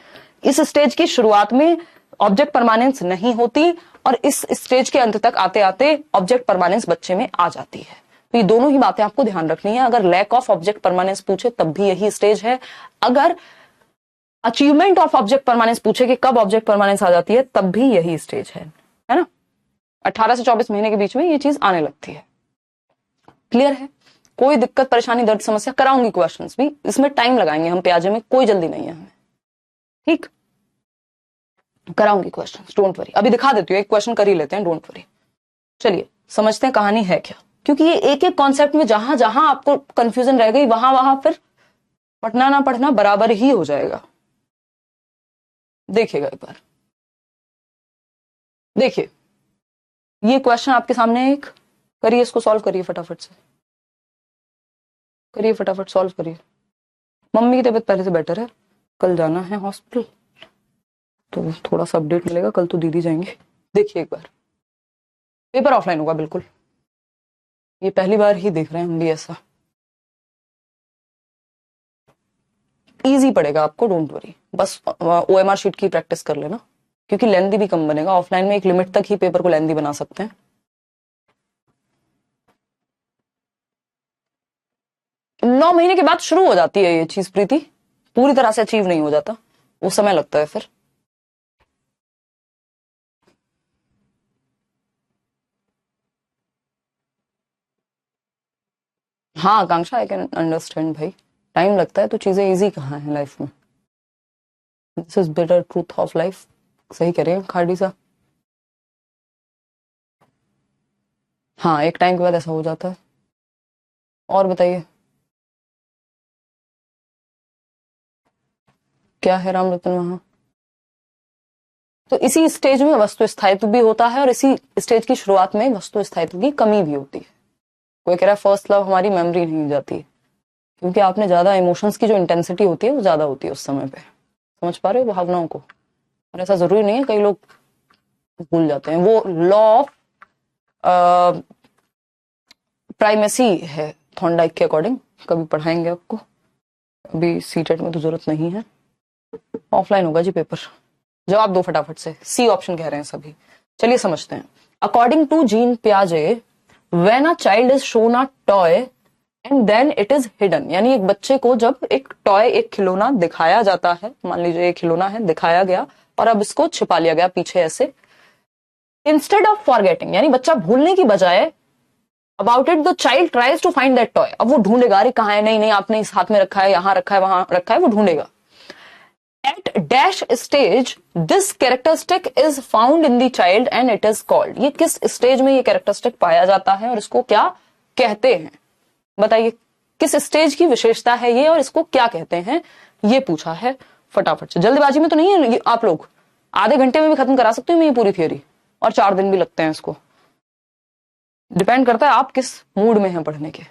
इस स्टेज की शुरुआत में ऑब्जेक्ट परमानेंस नहीं होती और इस स्टेज के अंत तक आते आते ऑब्जेक्ट परमानेंस बच्चे में आ जाती है। तो ये दोनों ही बातें आपको ध्यान रखनी है। अगर लैक ऑफ ऑब्जेक्ट परमानेंस पूछे तब भी यही स्टेज है, अगर अचीवमेंट ऑफ ऑब्जेक्ट परमानेंस पूछे कि कब ऑब्जेक्ट परमानेंस आ जाती है, तब भी यही स्टेज है ना। 18 से 24 महीने के बीच में ये चीज आने लगती है। क्लियर है? कोई दिक्कत परेशानी दर्द समस्या? कराऊंगी क्वेश्चंस भी, इसमें टाइम लगाएंगे हम प्याजे में, कोई जल्दी नहीं है हमें, ठीक। कराऊंगी क्वेश्चन, डोंट वरी। अभी दिखा देती हूँ, एक क्वेश्चन कर ही लेते हैं, डोंट वरी। चलिए समझते हैं कहानी है क्या, क्योंकि ये एक एक कॉन्सेप्ट में जहां जहां आपको कंफ्यूजन रह गई, वहां वहां फिर पढ़ना ना पढ़ना बराबर ही हो जाएगा। देखिएगा एक बार, देखिए ये क्वेश्चन आपके सामने, एक करिए, इसको सॉल्व करिए फटाफट से, करिए फटाफट सॉल्व करिए। मम्मी की तबीयत पहले से बेटर है, कल जाना है हॉस्पिटल तो थोड़ा सा अपडेट मिलेगा, कल तो दीदी जाएंगे। देखिए एक बार, पेपर ऑफलाइन होगा बिल्कुल, ये पहली बार ही देख रहे हैं हम भी ऐसा। इजी पड़ेगा आपको, डोंट वरी, बस ओएमआर शीट की प्रैक्टिस कर लेना, क्योंकि लेंथी भी कम बनेगा। ऑफलाइन में एक लिमिट तक ही पेपर को लेंथी बना सकते हैं। 9 महीने के बाद शुरू हो जाती है ये चीज प्रीति, पूरी तरह से अचीव नहीं हो जाता, वो समय लगता है फिर। हाँ आकांक्षा, आई कैन अंडरस्टैंड भाई, टाइम लगता है तो चीजें इजी कहाँ है लाइफ में। This is bitter truth of life. सही कह रहे हैं खाड़ी सा। हाँ एक टाइम के बाद ऐसा हो जाता है। और बताइए क्या है राम रतन वहां। तो इसी स्टेज में वस्तु स्थायित्व भी होता है और इसी स्टेज की शुरुआत में वस्तु स्थायित्व की कमी भी होती है। कोई कह रहा है फर्स्ट लव हमारी मेमोरी नहीं जाती, क्योंकि आपने ज्यादा इमोशंस की जो इंटेंसिटी होती है वो ज्यादा होती है उस समय पे। समझ पा रहे हो भावनाओं को? और ऐसा जरूरी नहीं है, कई लोग भूल जाते हैं। वो लॉ ऑफ प्राइमेसी है थॉर्नडाइक के अकॉर्डिंग, कभी पढ़ाएंगे आपको, अभी सीटेट में तो जरूरत नहीं है। ऑफलाइन होगा जी पेपर। जवाब दो फटाफट से, सी ऑप्शन कह रहे हैं सभी। चलिए समझते हैं। अकॉर्डिंग टू जीन पियाजे, when a child is shown a toy and then it is hidden. यानी एक बच्चे को जब एक टॉय, एक खिलौना दिखाया जाता है, मान लीजिए एक खिलौना है, दिखाया गया और अब इसको छिपा लिया गया पीछे ऐसे, इंस्टेड ऑफ फॉरगेटिंग, यानी बच्चा भूलने की बजाय about it the child tries to find that toy. अब वो ढूंढेगा, अरे कहाँ है, नहीं नहीं आपने इस हाथ में रखा है, यहां रखा है, वहां रखा है, वो ढूंढेगा। At dash stage this characteristic is found in the child and it is called. ये किस स्टेज में ये कैरेक्टरिस्टिक पाया जाता है और इसको क्या कहते हैं? बताइए किस स्टेज की विशेषता है ये और इसको क्या कहते हैं, ये पूछा है। फटाफट से, जल्दबाजी में तो नहीं है, आप लोग आधे घंटे में भी खत्म करा सकते हो मैं ये पूरी थियोरी, और 4 दिन भी लगते हैं इसको। डिपेंड करता है आप किस मूड में हैं पढ़ने के।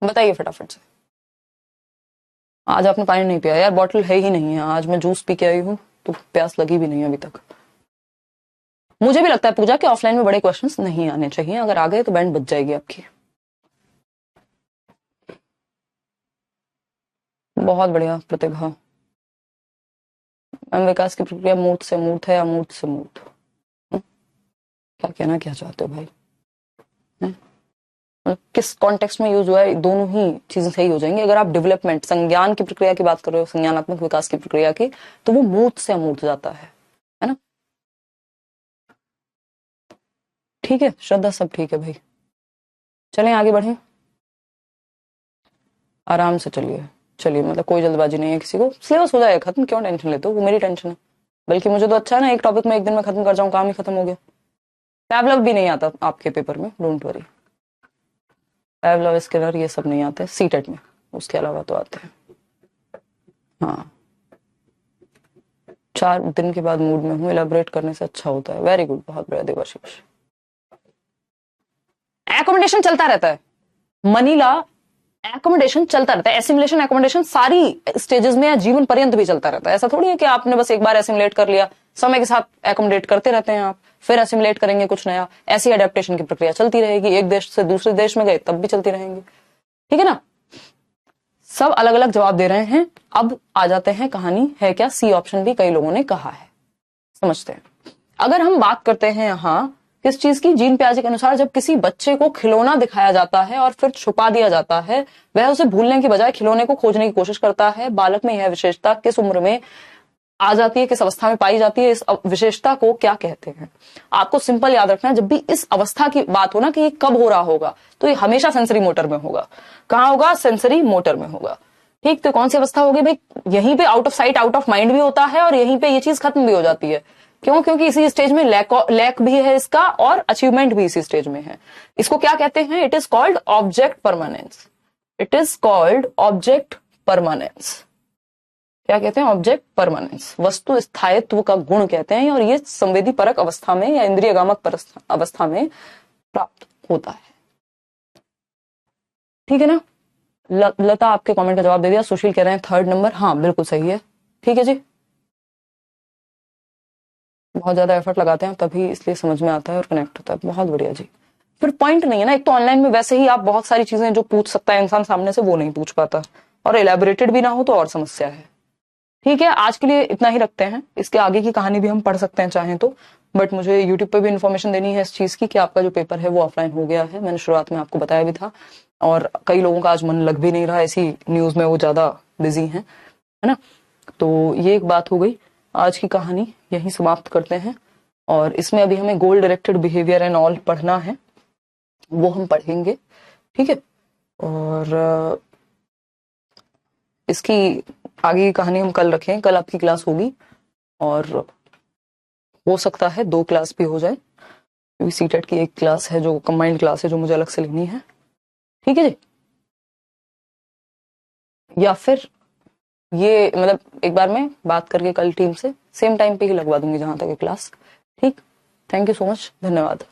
बताइए फटाफट से। आज आपने पानी नहीं पिया? यार बॉटल है ही नहीं है, आज मैं जूस पी के आई हूं तो प्यास लगी भी नहीं अभी तक। मुझे भी लगता है पूजा के ऑफलाइन में बड़े क्वेश्चंस नहीं आने चाहिए, अगर आ गए तो बैंड बच जाएगी आपकी। बहुत बढ़िया प्रतिभा। मैम विकास की प्रक्रिया मूर्त से मूर्त है या मूर्त से मूर्त? क्या कहना क्या चाहते हो भाई? किस कॉन्टेक्स्ट में यूज हुआ है, दोनों ही चीजें सही हो जाएंगी। अगर आप डेवलपमेंट, संज्ञान की प्रक्रिया की बात कर रहे हो, संज्ञानात्मक विकास की प्रक्रिया की, तो वो मूर्त से अमूर्त जाता है ना? ठीक है श्रद्धा, सब ठीक है भाई। चलें आगे बढ़ें, आराम से चलिए। चलिए मतलब कोई जल्दबाजी नहीं है किसी को, सिलेबस हो जाएगा खत्म, क्यों टेंशन लेते हो? वो मेरी टेंशन है। बल्कि मुझे तो अच्छा है ना, एक टॉपिक में एक दिन में खत्म कर जाऊं, काम ही खत्म हो गया। पैवलव भी नहीं आता आपके पेपर में, डोंट वरी। पैवलव, स्किनर ये सब नहीं आते सीटेट में, उसके अलावा तो आते हैं। हाँ 4 दिन के बाद मूड में हूँ, इलेबोरेट करने से अच्छा होता है। वेरी गुड, बहुत बढ़िया देवाशीष। एकोमोडेशन चलता रहता है, मनीला एकोमोडेशन चलता रहता है, एसिमुलेशन एकोमोडेशन सारी स्टेजेस में या जीवन पर्यंत भी चलता रहता है। ऐसा थोड़ी है कि आपने बस एक बार एसिमुलेट कर लिया, समय के साथ एकोमोडेट करते रहते हैं आप, फिर एसिमुलेट करेंगे कुछ नया। ऐसी एडेप्टेशन की प्रक्रिया चलती रहेगी, एक देश से दूसरे देश में गए तब भी चलती रहेंगी, ठीक है ना? सब अलग अलग जवाब दे रहे हैं। अब आ जाते हैं कहानी है क्या, सी ऑप्शन भी कई लोगों ने कहा है, समझते हैं। अगर हम बात करते हैं यहाँ किस चीज की, जीन पियाजे के अनुसार जब किसी बच्चे को खिलौना दिखाया जाता है और फिर छुपा दिया जाता है, वह उसे भूलने की बजाय खिलौने को खोजने की कोशिश करता है। बालक में यह विशेषता किस उम्र में आ जाती है, किस अवस्था में पाई जाती है, इस विशेषता को क्या कहते हैं? आपको सिंपल याद रखना है, जब भी इस अवस्था की बात हो ना कि ये कब हो रहा होगा, तो ये हमेशा सेंसरी मोटर में होगा। कहाँ होगा? सेंसरी मोटर में होगा। ठीक, तो कौन सी अवस्था होगी भाई? यहीं पे out of sight out of mind भी होता है और यहीं पे ये चीज खत्म भी हो जाती है। क्यों? क्योंकि इसी स्टेज में लैक भी है इसका और अचीवमेंट भी इसी स्टेज में है। इसको क्या कहते हैं? It is called object permanence. It is called object permanence. क्या कहते हैं? ऑब्जेक्ट परमानेंस, वस्तु स्थायित्व का गुण कहते हैं, और ये संवेदी परक अवस्था में या इंद्रिय गामक अवस्था में प्राप्त होता है। ठीक है ना? लता आपके कमेंट का जवाब दे दिया। सुशील कह रहे हैं 3rd नंबर, हाँ बिल्कुल सही है। ठीक है जी, बहुत ज्यादा एफर्ट लगाते हैं तभी इसलिए समझ में आता है और कनेक्ट होता है। बहुत बढ़िया जी। फिर पॉइंट नहीं है ना, एक तो ऑनलाइन में वैसे ही आप बहुत सारी चीजें जो पूछ सकता है इंसान सामने से वो नहीं पूछ पाता, और एलैबोरेटेड भी ना हो तो और समस्या है। ठीक है, आज के लिए इतना ही रखते हैं। इसके आगे की कहानी भी हम पढ़ सकते हैं चाहें तो, बट मुझे यूट्यूब पे भी इन्फॉर्मेशन देनी है इस चीज की कि आपका जो पेपर है वो ऑफलाइन हो गया है। मैंने शुरुआत में आपको बताया भी था, और कई लोगों का आज मन लग भी नहीं रहा, ऐसी न्यूज में वो ज्यादा बिजी है ना? तो ये एक बात हो गई। आज की कहानी यहीं समाप्त करते हैं, और इसमें अभी हमें गोल डायरेक्टेड बिहेवियर एंड ऑल पढ़ना है, वो हम पढ़ेंगे। ठीक है, और इसकी आगे की कहानी हम कल रखें। कल आपकी क्लास होगी, और हो सकता है 2 क्लास भी हो जाए, क्योंकि सीटेट की एक क्लास है जो कंबाइंड क्लास है जो मुझे अलग से लेनी है। ठीक है जी, या फिर ये मतलब एक बार मैं बात करके कल टीम से सेम टाइम पे ही लगवा दूंगी जहां तक है क्लास। ठीक, थैंक यू सो मच, धन्यवाद।